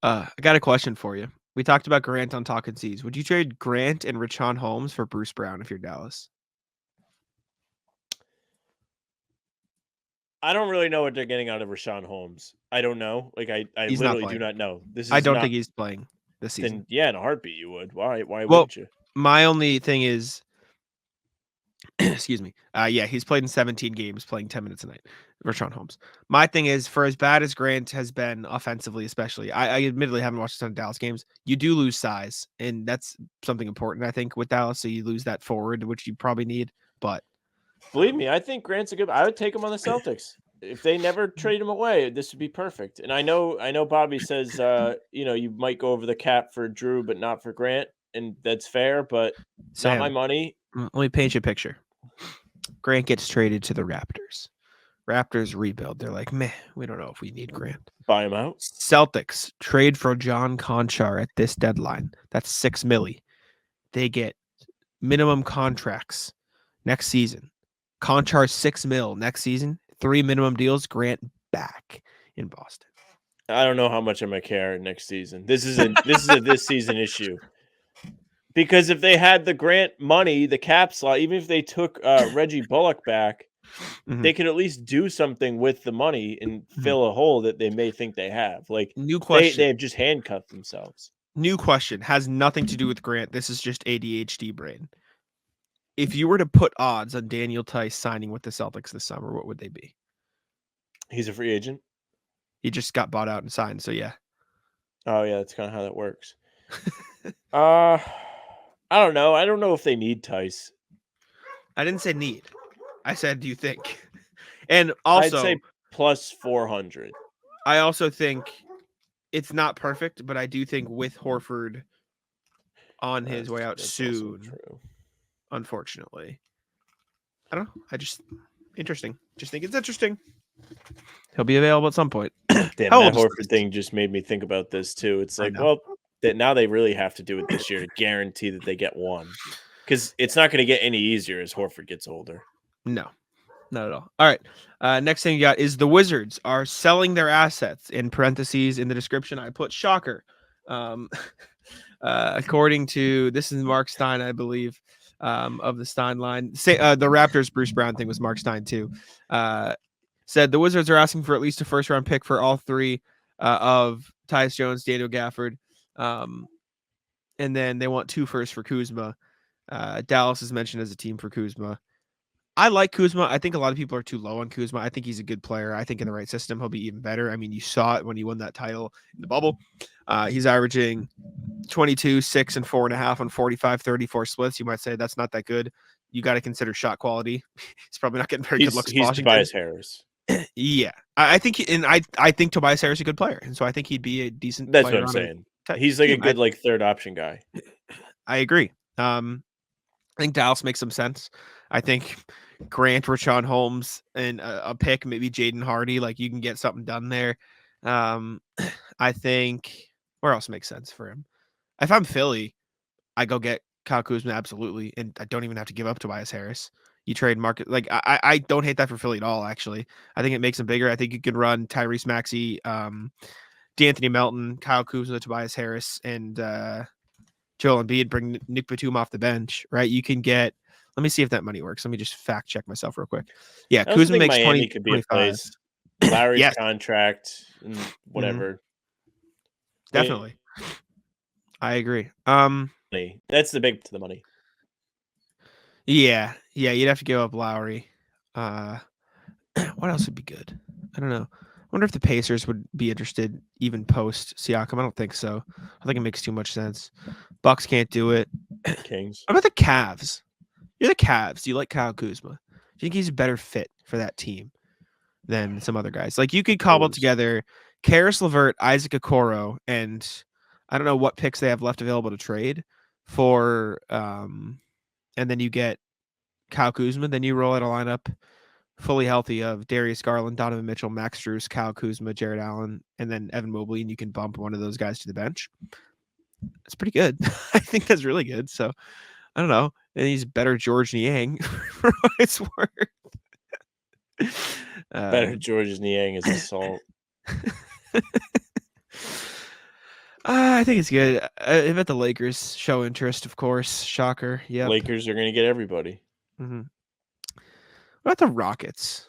I got a question for you. We talked about Grant on Talking Seas. Would you trade Grant and Richaun Holmes for Bruce Brown if you're Dallas? I don't really know what they're getting out of Richaun Holmes. I don't know. Like I literally do not know. I don't think he's playing this season. Then, yeah, in a heartbeat you would. Why Well, wouldn't you? My only thing is, excuse me. Yeah, he's played in 17 games, playing 10 minutes a night. Richaun Holmes. My thing is, for as bad as Grant has been offensively, especially, I admittedly haven't watched a ton of Dallas games. You do lose size, and that's something important, I think, with Dallas. So you lose that forward, which you probably need. But believe me, I think Grant's I would take him on the Celtics. If they never trade him away, this would be perfect. And I know Bobby says you might go over the cap for Drew, but not for Grant, and that's fair, but Sam, not my money. Let me paint you a picture. Grant gets traded to the Raptors. Raptors rebuild. They're like, meh, we don't know if we need Grant. Buy him out. Celtics trade for John Conchar at this deadline. That's $6 million. They get minimum contracts next season. Conchar $6 million next season. 3 minimum deals. Grant back in Boston. I don't know how much I'm gonna care next season. This is a this season issue. Because if they had the Grant money, the cap slot, even if they took Reggie Bullock back, they could at least do something with the money and fill a hole that they may think they have. Like, new question. They have just handcuffed themselves. New question. Has nothing to do with Grant. This is just ADHD brain. If you were to put odds on Daniel Tice signing with the Celtics this summer, what would they be? He's a free agent. He just got bought out and signed. So, yeah. Oh, yeah. That's kind of how that works. I don't know. I don't know if they need Tice. I didn't say need. I said, do you think? And also, I'd say plus 400. I also think it's not perfect, but I do think with Horford on his way out soon, unfortunately. I don't know. Interesting. Just think it's interesting. He'll be available at some point. Damn, that Horford thing just made me think about this too. It's like, well, now they really have to do it this year to guarantee that they get one. Because it's not going to get any easier as Horford gets older. No, not at all. All right. Next thing you got is the Wizards are selling their assets. In parentheses in the description, I put shocker. According to this is Mark Stein, I believe, of the Stein line. The Raptors Bruce Brown thing was Mark Stein too. Said the Wizards are asking for at least a first round pick for all three of Tyus Jones, Daniel Gafford, and then they want 2 firsts for Kuzma. Dallas is mentioned as a team for Kuzma. I like Kuzma. I think a lot of people are too low on Kuzma. I think he's a good player. I think in the right system, he'll be even better. I mean, you saw it when he won that title in the bubble. He's averaging 22, 6, and 4.5 on 45, 34 splits. You might say that's not that good. You got to consider shot quality. He's probably not getting very good looks. He's Tobias Harris. Yeah. I think I think Tobias Harris is a good player. And so I think he'd be a decent That's player. what I'm saying. He's like a good third option guy. I agree. I think Dallas makes some sense. I think Grant, Rashawn Holmes, and a pick, maybe Jaden Hardy, like you can get something done there. I think where else makes sense for him? If I'm Philly, I go get Kyle Kuzma absolutely, and I don't even have to give up Tobias Harris. You trade market like I don't hate that for Philly at all. Actually, I think it makes them bigger. I think you could run Tyrese Maxey, D'Anthony Melton, Kyle Kuzma, Tobias Harris, and Joel Embiid, bring Nick Batum off the bench, right? You can get. Let me see if that money works. Let me just fact check myself real quick. Yeah, Kuzma makes Miami 20. Could be 25. a place. Lowry's Yes. contract and whatever. Definitely, I agree. That's the money. Yeah, you'd have to give up Lowry. What else would be good? I don't know. I wonder if the Pacers would be interested even post Siakam. I don't think so. I think it makes too much sense. Bucks can't do it. Kings. What about the Cavs? You're the Cavs. Do you like Kyle Kuzma? Do you think he's a better fit for that team than some other guys? Like you could cobble together Karis LeVert, Isaac Okoro, and I don't know what picks they have left available to trade for. And then you get Kyle Kuzma. Then you roll out a lineup fully healthy of Darius Garland, Donovan Mitchell, Max Strus, Kyle Kuzma, Jared Allen, and then Evan Mobley, and you can bump one of those guys to the bench. It's pretty good. I think that's really good. So I don't know. And he's better George Niang for what it's worth. Better George Niang is assault. I think it's good. I bet the Lakers show interest, of course. Shocker. Yeah. Lakers are going to get everybody. Mm-hmm. What about the Rockets?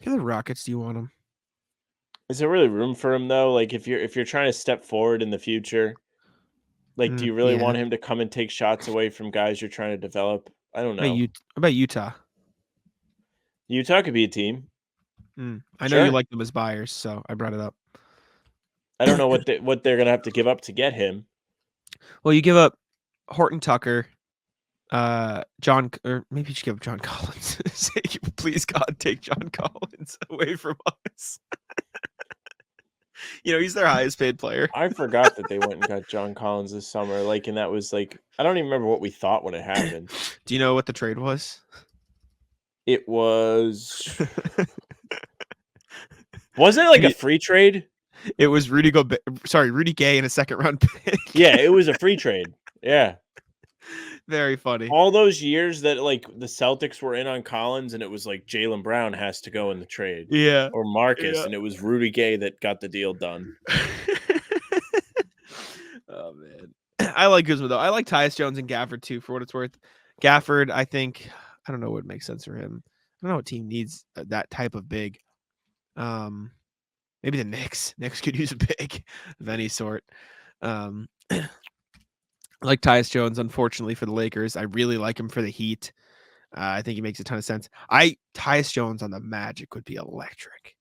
If the Rockets, do you want them? Is there really room for him though? Like if you're trying to step forward in the future, like do you really want him to come and take shots away from guys you're trying to develop? I don't know. What about Utah? Utah could be a team. I know you like them as buyers, so I brought it up. I don't know what they're gonna have to give up to get him. Well, you give up Horton Tucker, John, or maybe you should give up John Collins. Say, please God, take John Collins away from us. He's their highest paid player. I forgot that they went and got John Collins this summer. And that was I don't even remember what we thought when it happened. Do you know what the trade was? It was. Wasn't it a free trade? It was Rudy Gay in a second round pick. Yeah, it was a free trade. Yeah. Very funny. All those years that the Celtics were in on Collins and it was Jaylen Brown has to go in the trade. Yeah. Or Marcus, and it was Rudy Gay that got the deal done. Oh man. I like Kuzma though. I like Tyus Jones and Gafford too, for what it's worth. Gafford, I think I don't know what makes sense for him. I don't know what team needs that type of big. Maybe the Knicks. Knicks could use a big of any sort. Like Tyus Jones, unfortunately for the Lakers. I really like him for the Heat. I think he makes a ton of sense. Tyus Jones on the Magic would be electric.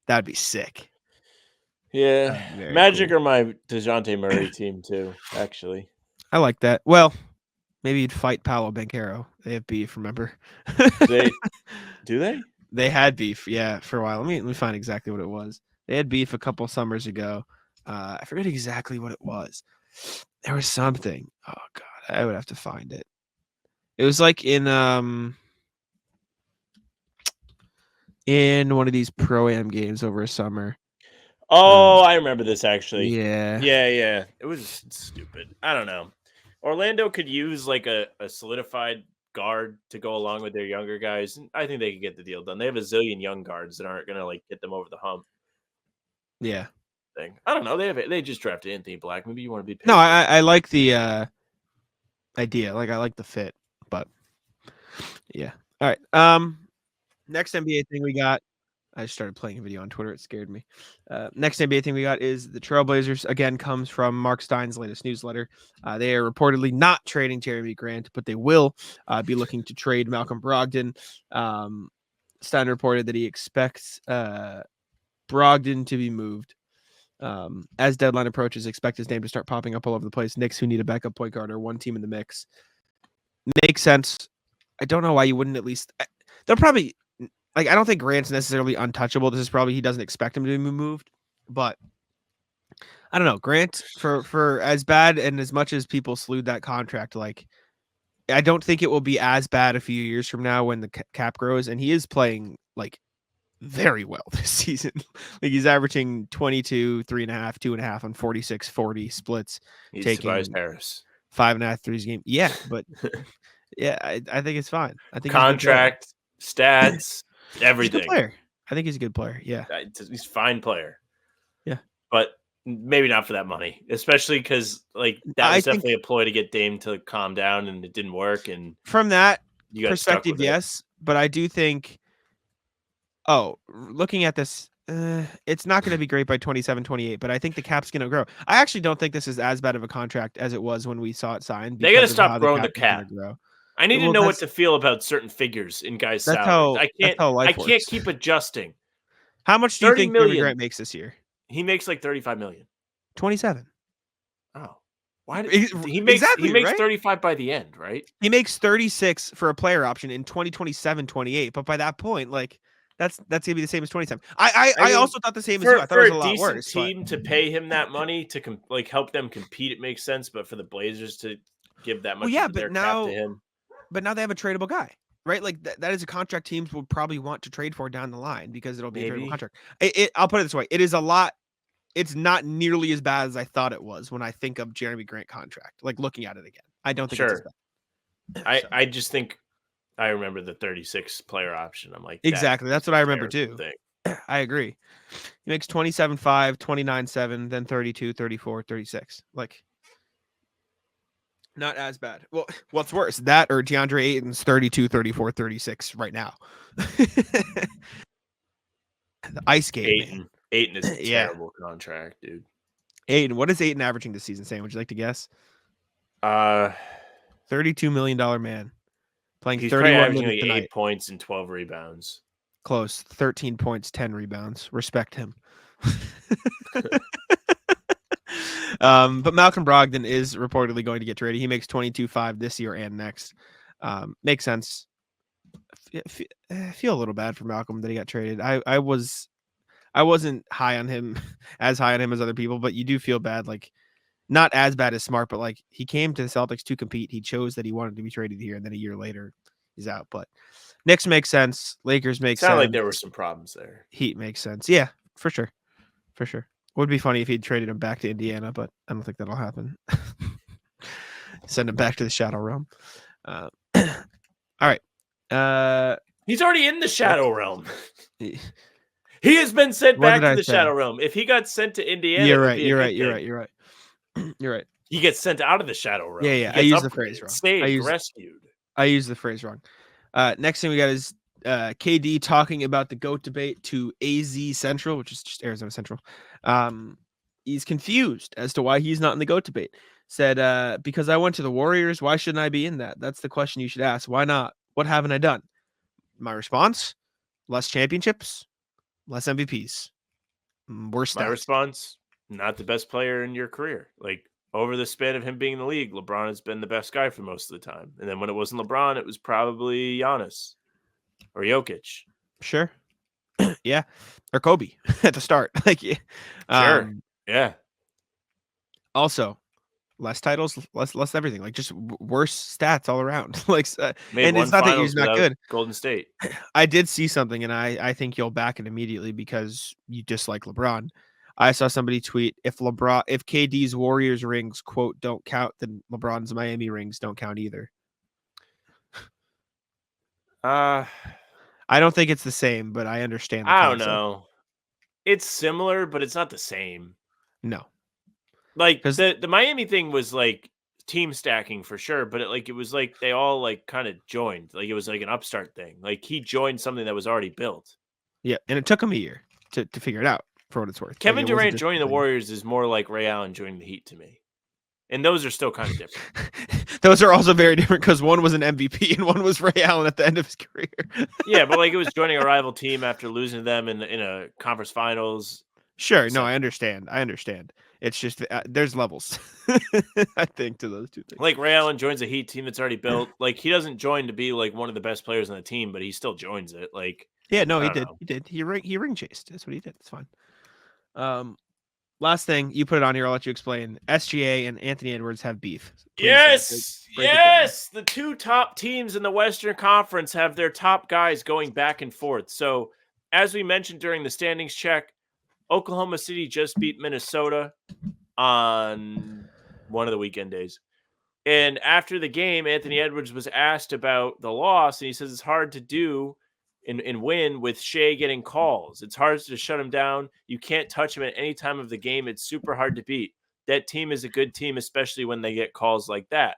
That'd be sick. Yeah. Magic are my Dejounte Murray team too, actually. I like that. Well, maybe you'd fight Paolo Banchero. They have beef, remember? Do they? They had beef, yeah, for a while. Let me find exactly what it was. They had beef a couple summers ago. I forget exactly what it was. There was something. Oh God, I would have to find it. It was in one of these Pro-Am games over a summer. Oh, I remember this actually. Yeah. It was stupid. I don't know. Orlando could use a solidified guard to go along with their younger guys, I think they could get the deal done. They have a zillion young guards that aren't going to like get them over the hump. Yeah. Thing. I don't know. They just drafted Anthony Black. Maybe you want to be. No, I like the idea. Like I like the fit, but yeah. All right. Next NBA thing we got. I just started playing a video on Twitter. It scared me. Next NBA thing we got is the Trailblazers. Again, comes from Mark Stein's latest newsletter. They are reportedly not trading Jeremy Grant, but they will be looking to trade Malcolm Brogdon. Stein reported that he expects Brogdon to be moved. As deadline approaches, expect his name to start popping up all over the place. Knicks, who need a backup point guard, are one team in the mix. Makes sense. I don't know why you wouldn't at least. They'll probably. Like, I don't think Grant's necessarily untouchable. This is probably he doesn't expect him to be moved, but I don't know. Grant, for as bad and as much as people slewed that contract, like I don't think it will be as bad a few years from now when the cap grows. And he is playing like very well this season. Like he's averaging 22, 3.5, 2.5 on 46-40 splits. He's taking Tobias Harris 5.5 threes a game. Yeah, but yeah, I think it's fine. I think contract, stats. Everything. He's a good player. I think he's a good player. Yeah. He's a fine player. Yeah. But maybe not for that money, especially because like that was definitely a ploy to get Dame to calm down and it didn't work. And from that perspective, yes. But I do think, looking at this, it's not going to be great by 27, 28, but I think the cap's going to grow. I actually don't think this is as bad of a contract as it was when we saw it signed. They got to stop growing the cap. I need to know what to feel about certain figures in guys' salaries. I can't keep adjusting. How much do you think Jeremy Grant makes this year? He makes like 35 million. 27. Oh. Why did he makes 35 by the end, right? He makes 36 for a player option in 2027, 28, but by that point, like that's going to be the same as 27. I also thought the same as you. I thought it was a lot worse. For a decent team to pay him that money to help them compete, it makes sense, but for the Blazers to give that much of their cap to him. But now they have a tradable guy, right? Like that is a contract teams will probably want to trade for down the line because it'll be a tradable contract. I'll put it this way. It is a lot. It's not nearly as bad as I thought it was when I think of Jeremy Grant contract, like looking at it again. I don't think it's as bad. I just think I remember the 36 player option. I'm like, exactly. That's what I remember too. I agree. He makes 27.5, 29.7, then 32, 34, 36. Like, not as bad. Well, what's worse, that or DeAndre Ayton's 32, 34, 36 right now? The ice game. Ayton is a terrible contract, dude. Ayton, what is Ayton averaging this season, Sam? Would you like to guess? $32 million man. Playing he's 31 minutes like tonight. 8 points and 12 rebounds. Close. 13 points, 10 rebounds. Respect him. But Malcolm Brogdon is reportedly going to get traded. He makes 22.5 this year and next. Makes sense. I feel a little bad for Malcolm that he got traded. I wasn't high on him as other people, but you do feel bad. Like not as bad as Smart, but like he came to the Celtics to compete. He chose that he wanted to be traded here, and then a year later he's out. But Knicks makes sense. Lakers make sense. Sounded like there were some problems there. Heat makes sense. Yeah, for sure. For sure. Would be funny if he'd traded him back to Indiana, but I don't think that'll happen. Send him back to the Shadow Realm. All right. He's already in the Shadow Realm. He has been sent back to the Shadow Realm. If he got sent to Indiana, You're right. He gets sent out of the Shadow Realm. Yeah. I used the phrase wrong. Rescued. I used the phrase wrong. Next thing we got is KD talking about the GOAT debate to AZ Central, which is just Arizona Central. He's confused as to why he's not in the GOAT debate. Said, because I went to the Warriors, why shouldn't I be in that? That's the question you should ask. Why not? What haven't I done? My response, less championships, less MVPs, worse stats. My response, not the best player in your career. Like over the span of him being in the league, LeBron has been the best guy for most of the time. And then when it wasn't LeBron, it was probably Giannis or Jokic. Sure. Yeah. Or Kobe at the start. Like, yeah. Sure. Yeah. Also, less titles, less everything. Like just worse stats all around. Like, and it's not that he's not good. Golden State. I did see something, and I think you'll back it immediately because you dislike LeBron. I saw somebody tweet if KD's Warriors rings quote don't count, then LeBron's Miami rings don't count either. Uh, I don't think it's the same, but I understand the I don't concept. know. It's similar, but it's not the same. No, Like 'cause the Miami thing was like team stacking for sure, but it was like they all like kind of joined. Like it was like an upstart thing. Like he joined something that was already built. yeah, and it took him a year to figure it out for what it's worth. Like, Kevin it wasn't Durant just joining a the thing. Warriors is more like Ray Allen joining the Heat to me. And those are still kind of different. Those are also very different because one was an MVP and one was Ray Allen at the end of his career. Yeah, but like it was joining a rival team after losing to them in a conference finals. Sure, no, So- I understand. It's just there's levels, I think, to those two things. Like Ray Allen joins a Heat team that's already built. Like he doesn't join to be like one of the best players on the team, but he still joins it. Like Yeah, no, I he don't did. know. He did. He ring chased. That's what he did. It's fine. Last thing you put it on here. I'll let you explain. SGA and Anthony Edwards have beef. Please, Yes, break it down. yes. The two top teams in the Western Conference have their top guys going back and forth. So, as we mentioned during the standings check, Oklahoma City just beat Minnesota on one of the weekend days. And after the game, Anthony Edwards was asked about the loss, and he says it's hard to do and win with Shea getting calls. It's hard to shut him down. You can't touch him at any time of the game. It's super hard to beat. That team is a good team, especially when they get calls like that.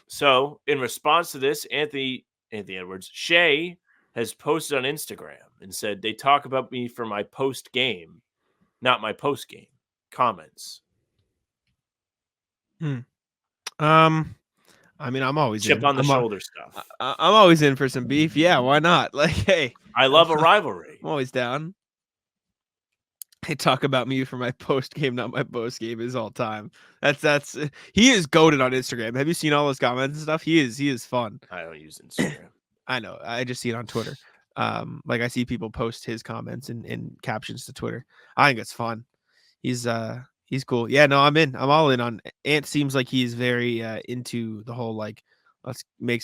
So, in response to this, Anthony Edwards, Shea has posted on Instagram and said, they talk about me for my post game, not my post game comments. I mean, I'm always Chip in. on the shoulder stuff. I'm always in for some beef. Yeah, why not? Like, hey, I love a rivalry. I'm always down. They talk about me for my post game, not my post game, is all time. That's he is goated on Instagram. Have you seen all those comments and stuff? He is fun. I don't use Instagram. I know. I just see it on Twitter. Like I see people post his comments and captions to Twitter. I think it's fun. He's cool. Yeah, no, I'm in. I'm all in on Ant. Seems like he's very into the whole like let's create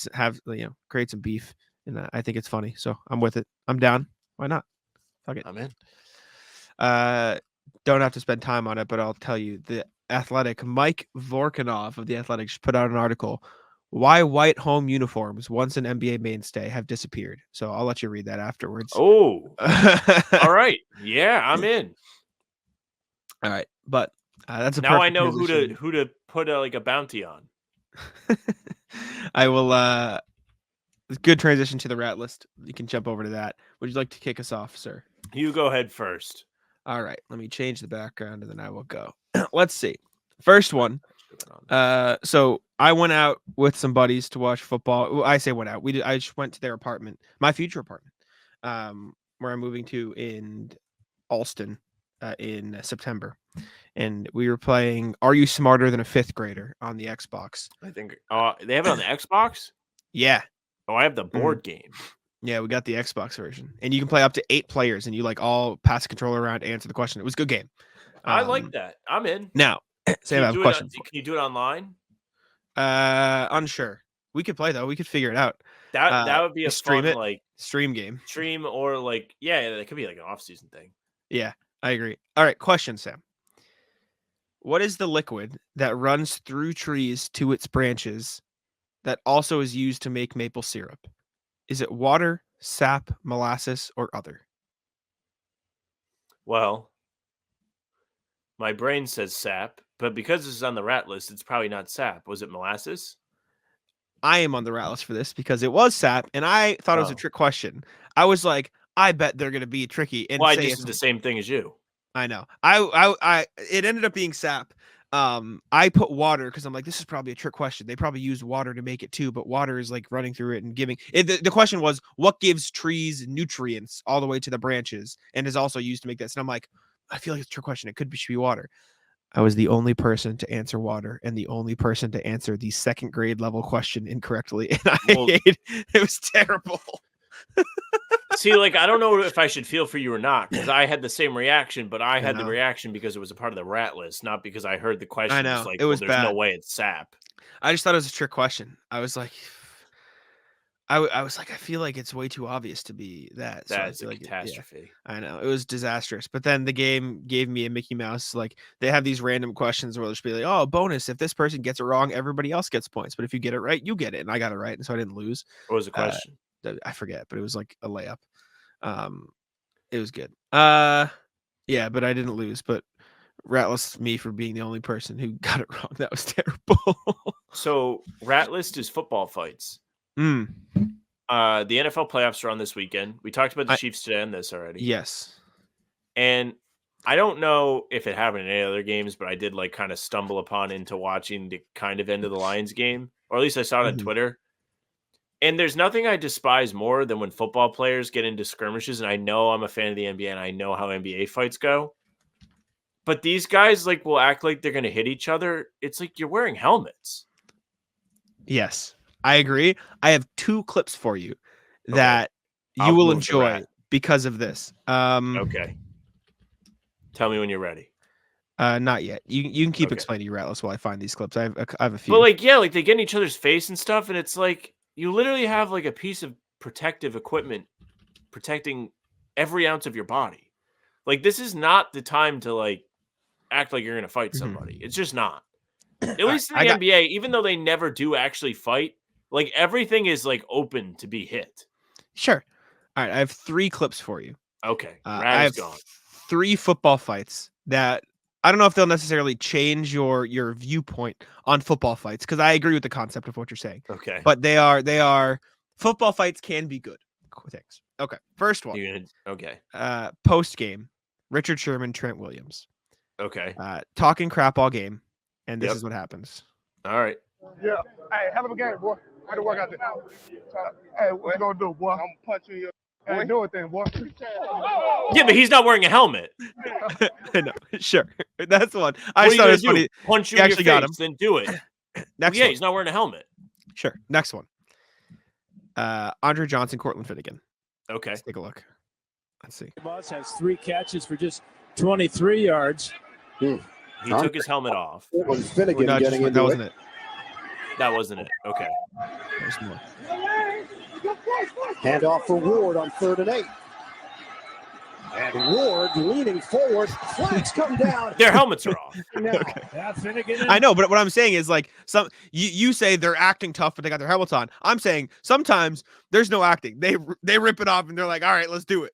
some beef, and I think it's funny. So I'm with it. I'm down. Why not? Fuck it. I'm in. Don't have to spend time on it, but I'll tell you the Athletic Mike Vorkunov of the Athletic just put out an article. Why white home uniforms, once an NBA mainstay, have disappeared. So I'll let you read that afterwards. Oh, all right. Yeah, I'm in. All right, but that's a now I perfect know transition. who to put like a bounty on. I will. Good transition to the rat list. You can jump over to that. Would you like to kick us off, sir? You go ahead first. All right, let me change the background and then I will go. Let's see. First one. So I went out with some buddies to watch football. Well, I say went out. I just went to their apartment, my future apartment, where I'm moving to in Alston in September. And we were playing Are You Smarter Than a Fifth Grader on the Xbox. I think they have it on the Xbox? Yeah. Oh, I have the board game. Yeah, we got the Xbox version. And you can play up to 8 players and you like all pass the controller around, answer the question. It was a good game. I like that. I'm in. Now, Sam, I have a question. Can you do it online? Unsure. We could play though. We could figure it out. That would be a stream fun it, stream game. Stream or like that could be like an off-season thing. Yeah, I agree. All right, question, Sam. What is the liquid that runs through trees to its branches that also is used to make maple syrup? Is it water, sap, molasses, or other? Well, my brain says sap, but because this is on the rat list, it's probably not sap. Was it molasses? I am on the rat list for this because it was sap, and I thought it was a trick question. I was like, I bet they're going to be tricky. And I just did the same thing as you. I know. It ended up being sap. I put water because I'm like, this is probably a trick question. They probably use water to make it too, but water is like running through it and giving it. The question was, what gives trees nutrients all the way to the branches and is also used to make this? And I'm like, I feel like it's a trick question. It should be water. I was the only person to answer water and the only person to answer the second grade level question incorrectly. And it was terrible. See, like, I don't know if I should feel for you or not, because I had the same reaction, but I had the reaction because it was a part of the rat list, not because I heard the question. I know. Like, it was there's bad. no way it's sap. I just thought it was a trick question. I was like, I was like, I feel like it's way too obvious to be that. That's a catastrophe. I know. It was disastrous. But then the game gave me a Mickey Mouse. Like, they have these random questions where they'll just be like, oh, bonus. If this person gets it wrong, everybody else gets points. But if you get it right, you get it. And I got it right. And so I didn't lose. What was the question? I forget, but it was like a layup. It was good. Yeah, but I didn't lose. But ratless me for being the only person who got it wrong. That was terrible. So rat list is football fights. Mm. The NFL playoffs are on this weekend. We talked about the Chiefs today on this already. Yes. And I don't know if it happened in any other games, but I did like kind of stumble upon into watching the kind of end of the Lions game, or at least I saw it on Twitter. And there's nothing I despise more than when football players get into skirmishes. And I know I'm a fan of the NBA and I know how NBA fights go. But these guys like will act like they're going to hit each other. It's like you're wearing helmets. Yes, I agree. I have 2 clips for you that you will enjoy because of this. Okay. Tell me when you're ready. Not yet. You can keep explaining your ratless while I find these clips. I have a few. But like, yeah, like they get in each other's face and stuff, and it's like you literally have like a piece of protective equipment protecting every ounce of your body. Like this is not the time to like act like you're going to fight somebody. It's just not. At least in the NBA, even though they never do actually fight, like everything is like open to be hit. Sure. All right, I have 3 clips for you. Okay, I have gone. 3 football fights that I don't know if they'll necessarily change your viewpoint on football fights because I agree with the concept of what you're saying. Okay, but they are football fights can be good. Thanks. Okay, first one. Post game, Richard Sherman, Trent Williams. Okay. Talking crap all game, and this is what happens. All right. Yeah. Hey, hell of a game, boy. Way to work out there. Hey, what you gonna do, boy? I'm punching you. Ain't doing thing, boy. Yeah, but he's not wearing a helmet. No, sure. That's one. I thought it was funny. Punch you in your face, got him. Then do it. Next one. He's not wearing a helmet. Sure. Next one. Andre Johnson, Cortland Finnegan. Okay. Let's take a look. Let's see. Boss has 3 catches for just 23 yards. He took his helmet off. It was Finnegan getting into that wasn't it. That wasn't it. Okay. There's more. Handoff for Ward on 3rd and 8. And Ward leaning forward. Flags come down. Their helmets are off. Okay. I know, but what I'm saying is like you say they're acting tough, but they got their helmets on. I'm saying sometimes there's no acting. They rip it off and they're like, all right, let's do it.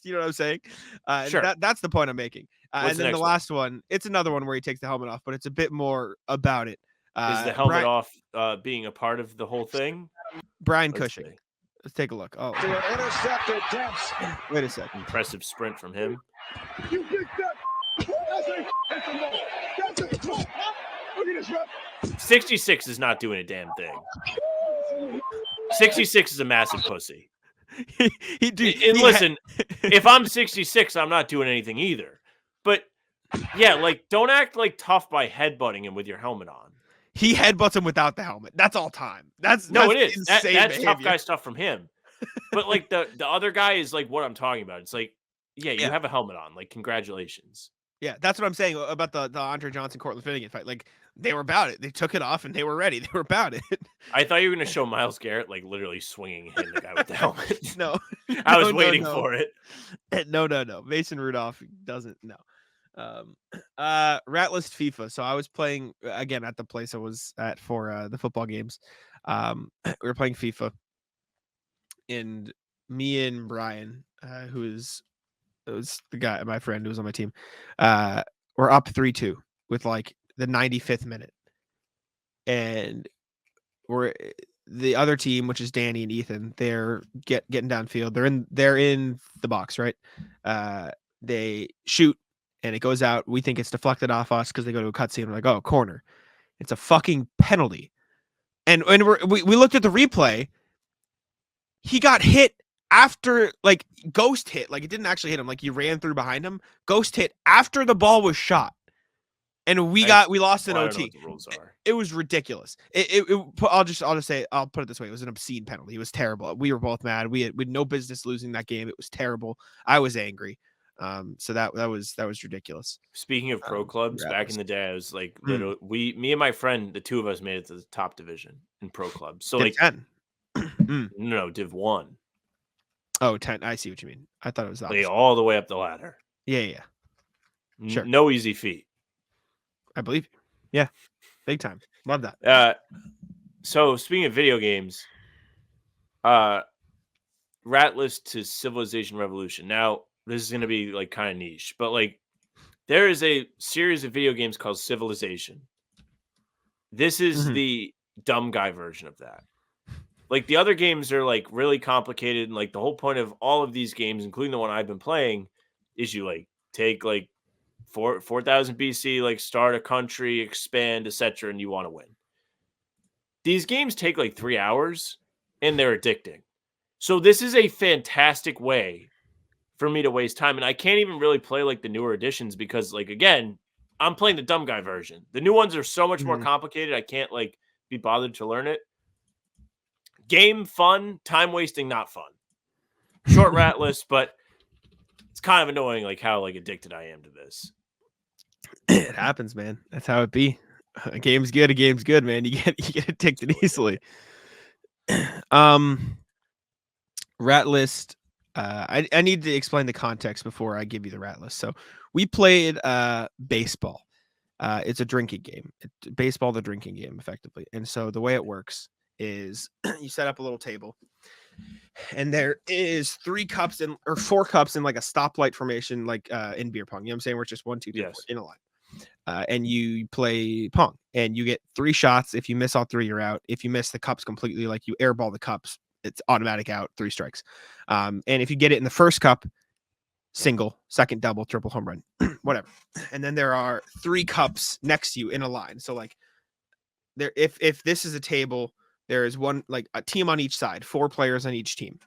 You know what I'm saying? Sure. That's the point I'm making. And then the last one, it's another one where he takes the helmet off, but it's a bit more about it. Is the helmet off being a part of the whole thing? Brian Cushing. See. Let's take a look. Oh, intercepted. Wait a second. Impressive sprint from him. You picked up. Look at this, rep. 66 is not doing a damn thing. 66 is a massive pussy. Listen, if I'm 66, I'm not doing anything either. But yeah, like don't act like tough by headbutting him with your helmet on. He headbutts him without the helmet. That's all time. That's it is. Insane that's behavior. tough guy stuff from him. But like the other guy is like what I'm talking about. It's like, yeah, you have a helmet on. Like, congratulations. Yeah, that's what I'm saying about the Andre Johnson, Cortland Finnegan fight. Like, they were about it. They took it off and they were ready. They were about it. I thought you were going to show Myles Garrett like literally swinging and hitting the guy with the helmet. No, I was waiting for it. No. Mason Rudolph doesn't. No. Ratless FIFA. So I was playing again at the place I was at for the football games. We were playing FIFA, and me and Brian, it was the guy, my friend who was on my team, we're up 3-2 with like the 95th minute, and we're the other team, which is Danny and Ethan. They're getting downfield. They're in the box, right? They shoot. And it goes out. We think it's deflected off us because they go to a cutscene. We're like, oh, corner. It's a fucking penalty. And we looked at the replay. He got hit after, like, ghost hit. Like, it didn't actually hit him. Like, he ran through behind him. Ghost hit after the ball was shot. And we lost in OT. The rules are. It was ridiculous. I'll just say, I'll put it this way. It was an obscene penalty. It was terrible. We were both mad. We had no business losing that game. It was terrible. I was angry. So that was ridiculous. Speaking of pro clubs, back in the day, I was like, me and my friend, the two of us made it to the top division in pro clubs. So Div like 10. No, Div 1. Oh, 10. I see what you mean. I thought it was that. Like, all the way up the ladder. Yeah. Sure. No easy feat. I believe you. Yeah. Big time. Love that. So speaking of video games, rat list to Civilization Revolution. Now, this is going to be like kind of niche, but like there is a series of video games called Civilization. This is the dumb guy version of that. Like the other games are like really complicated, and like the whole point of all of these games, including the one I've been playing, is you like take like 4,000 BC, like start a country, expand, etc., and you want to win. These games take like 3 hours, and they're addicting. So this is a fantastic way for me to waste time, and I can't even really play like the newer editions because, like, again, I'm playing the dumb guy version. The new ones are so much more complicated. I can't like be bothered to learn it. Game fun, time wasting, not fun. Short rat list, but it's kind of annoying, like how like addicted I am to this. It happens, man. That's how it be. A game's good, man. You get addicted easily. Rat list. I need to explain the context before I give you the rat list. So we played baseball. It's a drinking game. Baseball, the drinking game, effectively. And so the way it works is you set up a little table, and there is 4 cups in like a stoplight formation, like in beer pong. You know what I'm saying? Where it's just 1, 2, 3, 4 in a line. And you play pong, and you get 3 shots. If you miss all 3, you're out. If you miss the cups completely, like you airball the cups, it's automatic out, 3 strikes. And if you get it in the first cup, single, second double, triple, home run, whatever. And then there are 3 cups next to you in a line. So like there, if this is a table, there is one, like a team on each side, 4 players on each team.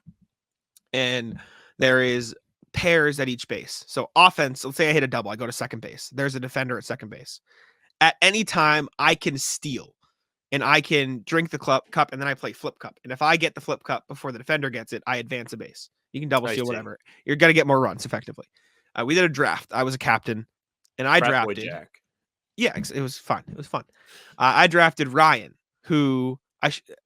And there is pairs at each base. So offense, let's say I hit a double, I go to second base. There's a defender at second base. At any time, I can steal, and I can drink the cup, and then I play flip cup. And if I get the flip cup before the defender gets it, I advance a base. You can double steal, whatever. You're going to get more runs, effectively. We did a draft. I was a captain, and I drafted. Jack. Yeah, it was fun. It was fun. I drafted Ryan, who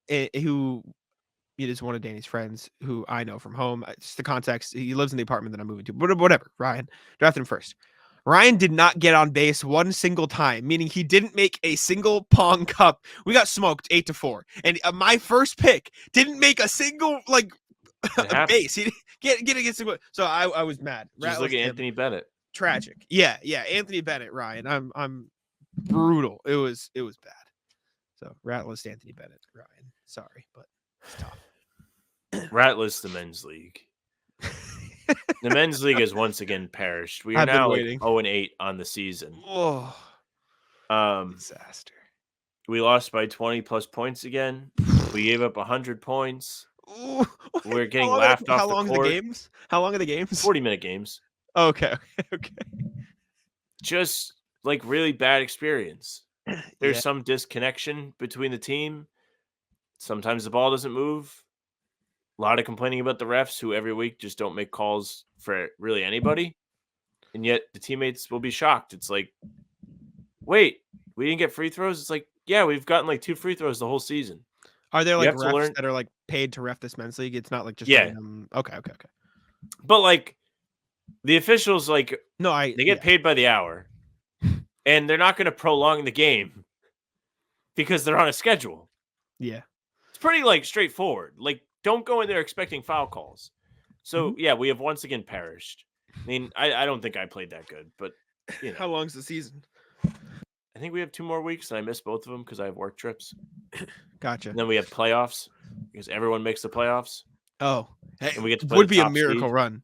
he is one of Danny's friends who I know from home. Just the context, he lives in the apartment that I'm moving to. But whatever, Ryan, drafted him first. Ryan did not get on base one single time, meaning he didn't make a single pong cup. We got smoked 8-4. And my first pick didn't make a single base. He didn't get against single. So I was mad. Just look at Anthony Bennett. Tragic. Yeah. Anthony Bennett, Ryan. I'm brutal. It was bad. So rat list Anthony Bennett, Ryan. Sorry, but it's tough. Rat list the men's league. The men's league has once again perished. We are now like 0-8 on the season. Oh, disaster. We lost by 20 plus points again. We gave up 100 points. Ooh, we're getting laughed off the court. How long are the games? 40-minute games. Okay. Just like really bad experience. There's some disconnection between the team. Sometimes the ball doesn't move. A lot of complaining about the refs who every week just don't make calls for really anybody. And yet the teammates will be shocked. It's like, wait, we didn't get free throws? It's like, yeah, we've gotten like 2 free throws the whole season. Are there like refs that are like paid to ref this men's league? It's not like just random. Okay. But like the officials, like they get paid by the hour, and they're not going to prolong the game because they're on a schedule. Yeah, it's pretty like straightforward. Like, don't go in there expecting foul calls. So yeah, we have once again perished. I mean, I don't think I played that good, but you know. How long's the season? I think we have 2 more weeks, and I missed both of them because I have work trips. Gotcha. And then we have playoffs because everyone makes the playoffs. Oh, hey, and we get to play would be a miracle seed. Run.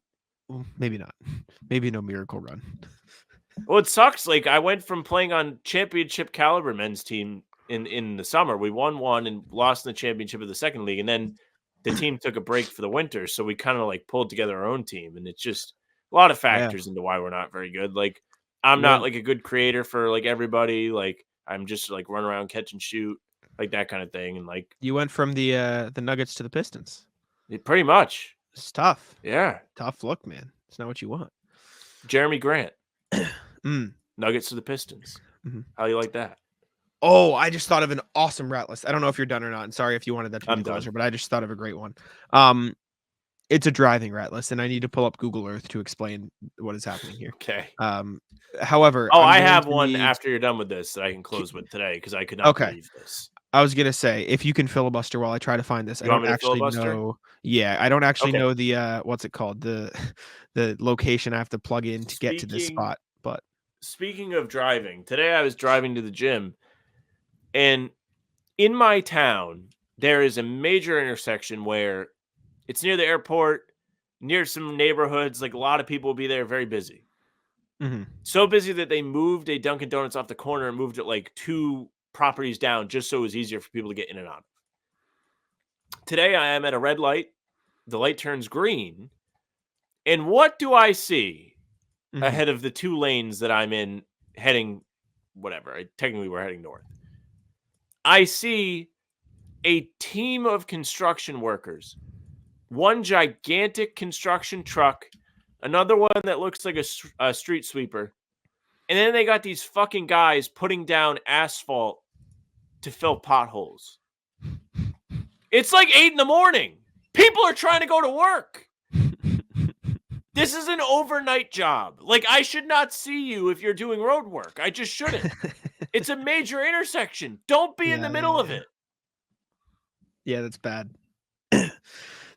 Well, maybe not. Maybe no miracle run. Well, it sucks. Like I went from playing on championship caliber men's team in the summer. We won one and lost in the championship of the second league, and then the team took a break for the winter. So we kind of like pulled together our own team, and it's just a lot of factors into why we're not very good. Like I'm not like a good creator for like everybody. Like I'm just like run around, catch and shoot, like that kind of thing. And like you went from the Nuggets to the Pistons. Pretty much. It's tough. Yeah. Tough look, man. It's not what you want. Jeremy Grant. Nuggets to the Pistons. How do you like that? Oh, I just thought of an awesome rat list. I don't know if you're done or not. And sorry if you wanted that to be closer, but I just thought of a great one. It's a driving rat list, and I need to pull up Google Earth to explain what is happening here. Okay. However, I have one after you're done with this that I can close with today because I could not believe this. I was gonna say, if you can filibuster while I try to find this, You I want don't me to actually filibuster? know. Yeah, I don't actually Okay. know the what's it called, the location I have to plug in to get to this Speaking spot. But speaking of driving, today I was driving to the gym, and in my town, there is a major intersection where it's near the airport, near some neighborhoods. Like a lot of people will be there, very busy. mhm. So busy that they moved a Dunkin' Donuts off the corner and moved it like 2 properties down just so it was easier for people to get in and out. Today, I am at a red light. The light turns green. And what do I see Mhm. ahead of the 2 lanes that I'm in heading whatever? Technically, we're heading north. I see a team of construction workers, one gigantic construction truck, another one that looks like a street sweeper. And then they got these fucking guys putting down asphalt to fill potholes. It's like 8 a.m. People are trying to go to work. This is an overnight job. Like, I should not see you if you're doing road work. I just shouldn't. It's a major intersection. Don't be in the middle of it. Yeah, that's bad.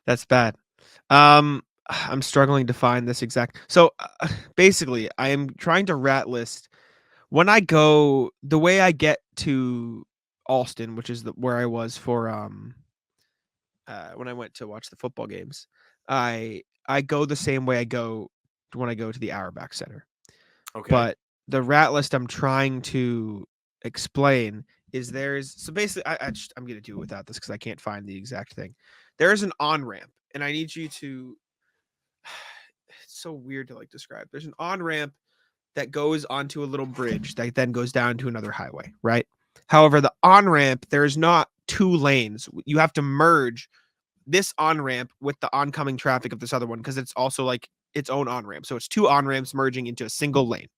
That's bad. I'm struggling to find this exact. So basically, I am trying to rat list when I go the way I get to Alston, which is where I was for when I went to watch the football games. I go the same way I go when I go to the Auerbach Center. Okay. But the rat list I'm trying to explain is so basically I'm gonna do it without this because I can't find the exact thing. There's an on ramp, and I need you to. It's so weird to like describe. There's an on ramp that goes onto a little bridge that then goes down to another highway, right? However, the on ramp there is not 2 lanes. You have to merge this on ramp with the oncoming traffic of this other one because it's also like its own on ramp. So it's 2 on ramps merging into a single lane,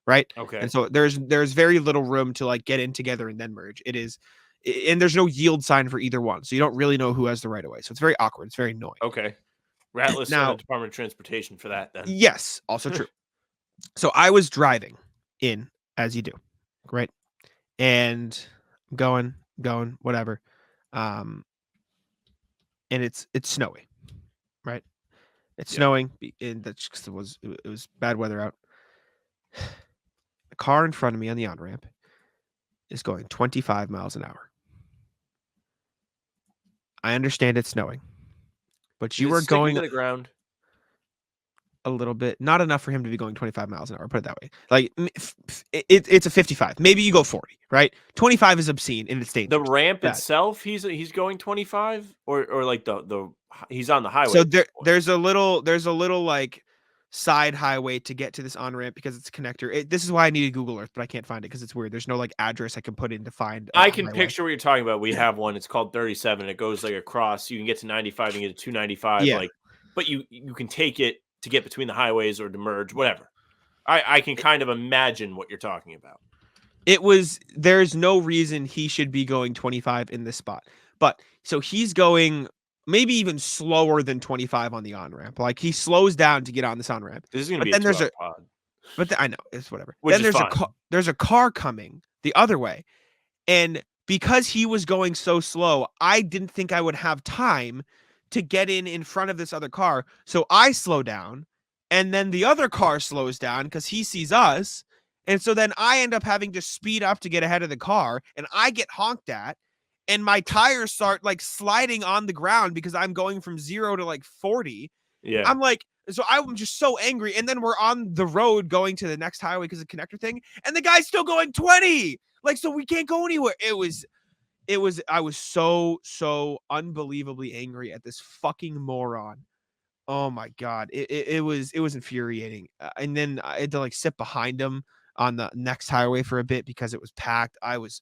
right? Okay. And so there's very little room to like get in together and then merge. And there's no yield sign for either one, so you don't really know who has the right of way. So it's very awkward. It's very annoying. Okay. Ratless on Now, the Department of Transportation for that then. yes, also true. So I was driving in as you do, right? And going, whatever. And it's snowy, right? It's snowing, and that's just it was bad weather out. The car in front of me on the on ramp is going 25 miles an hour. I understand it's snowing, but you Is it are sticking going to the ground. a little bit, not enough for him to be going 25 miles an hour. Put it that way. Like it's a 55. Maybe you go 40, right? 25 is obscene and it's dangerous. The ramp Bad. itself, he's going 25 or like the he's on the highway. So there's a little like side highway to get to this on ramp because it's a connector. This is why I needed Google Earth, but I can't find it because it's weird. There's no like address I can put in to find. I can picture what you're talking about. We have one. It's called 37. It goes like across. You can get to 95 and get to 295. Yeah. Like, but you can take it to get between the highways or to merge, whatever. I can kind of imagine what you're talking about. There's no reason he should be going 25 in this spot. But so he's going maybe even slower than 25 on the on ramp. Like he slows down to get on this on ramp. This is going to be a 2-hour pod. But I know it's whatever. Which then is fine. There's a car coming the other way. And because he was going so slow, I didn't think I would have time to get in front of this other car. So I slow down, and then the other car slows down because he sees us. And so then I end up having to speed up to get ahead of the car, and I get honked at, and my tires start like sliding on the ground because I'm going from 0 to like 40. Yeah. I'm like, so I'm just so angry. And then we're on the road going to the next highway because of the connector thing, and the guy's still going 20. Like, so we can't go anywhere. I was so unbelievably angry at this fucking moron. Oh my God. It was infuriating. And then I had to like sit behind him on the next highway for a bit because it was packed. I was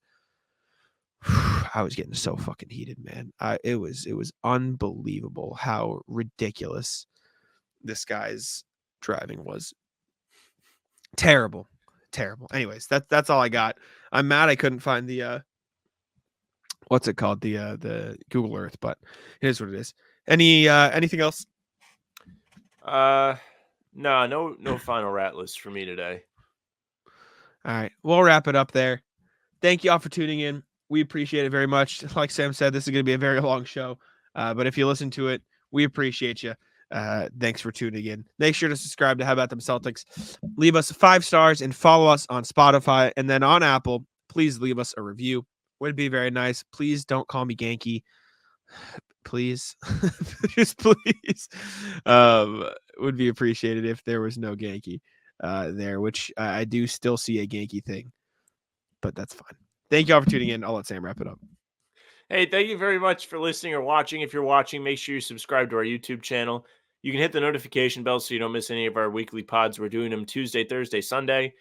getting so fucking heated, man. It was unbelievable how ridiculous this guy's driving was. Terrible. Anyways, that's all I got. I'm mad I couldn't find the what's it called? The Google Earth, but it is what it is. Anything else? No final rat list for me today. All right. We'll wrap it up there. Thank you all for tuning in. We appreciate it very much. Like Sam said, this is going to be a very long show, but if you listen to it, we appreciate you. Thanks for tuning in. Make sure to subscribe to How About Them Celtics. Leave us 5 stars and follow us on Spotify, and then on Apple, please leave us a review. Would be very nice. Please don't call me Genki. Please, just please. Would be appreciated if there was no Genki there, which I do still see a Genki thing, but that's fine. Thank you all for tuning in. I'll let Sam wrap it up. Hey, thank you very much for listening or watching. If you're watching, make sure you subscribe to our YouTube channel. You can hit the notification bell so you don't miss any of our weekly pods. We're doing them Tuesday, Thursday, Sunday.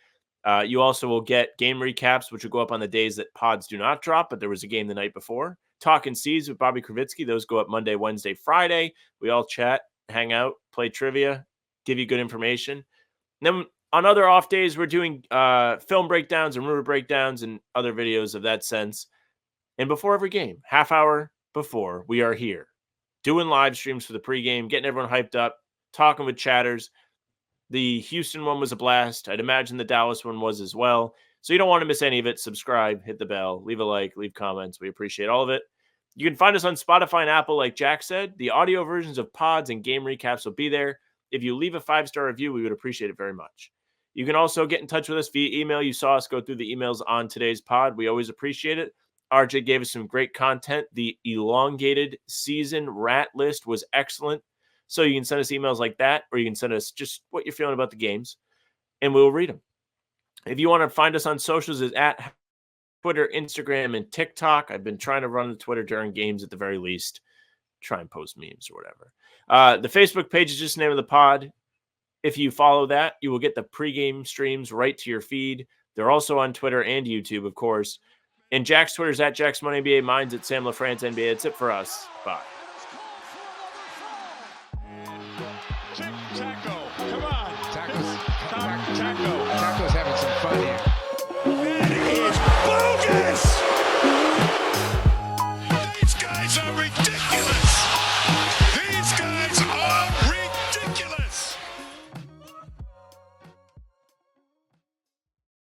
You also will get game recaps, which will go up on the days that pods do not drop, but there was a game the night before. Talking Seas with Bobby Kravitsky. Those go up Monday, Wednesday, Friday. We all chat, hang out, play trivia, give you good information. And then on other off days, we're doing film breakdowns and rumor breakdowns and other videos of that sense. And before every game, half hour before, we are here doing live streams for the pregame, getting everyone hyped up, talking with chatters. The Houston one was a blast. I'd imagine the Dallas one was as well. So you don't want to miss any of it. Subscribe, hit the bell, leave a like, leave comments. We appreciate all of it. You can find us on Spotify and Apple, like Jack said. The audio versions of pods and game recaps will be there. If you leave a 5-star review, we would appreciate it very much. You can also get in touch with us via email. You saw us go through the emails on today's pod. We always appreciate it. RJ gave us some great content. The elongated season rat list was excellent. So you can send us emails like that, or you can send us just what you're feeling about the games, and we'll read them. If you want to find us on socials, it's at Twitter, Instagram, and TikTok. I've been trying to run the Twitter during games at the very least. Try and post memes or whatever. The Facebook page is just the name of the pod. If you follow that, you will get the pregame streams right to your feed. They're also on Twitter and YouTube, of course. And Jack's Twitter is at Jack's Money NBA. Mine's at Sam LaFrance NBA. That's it for us. Bye.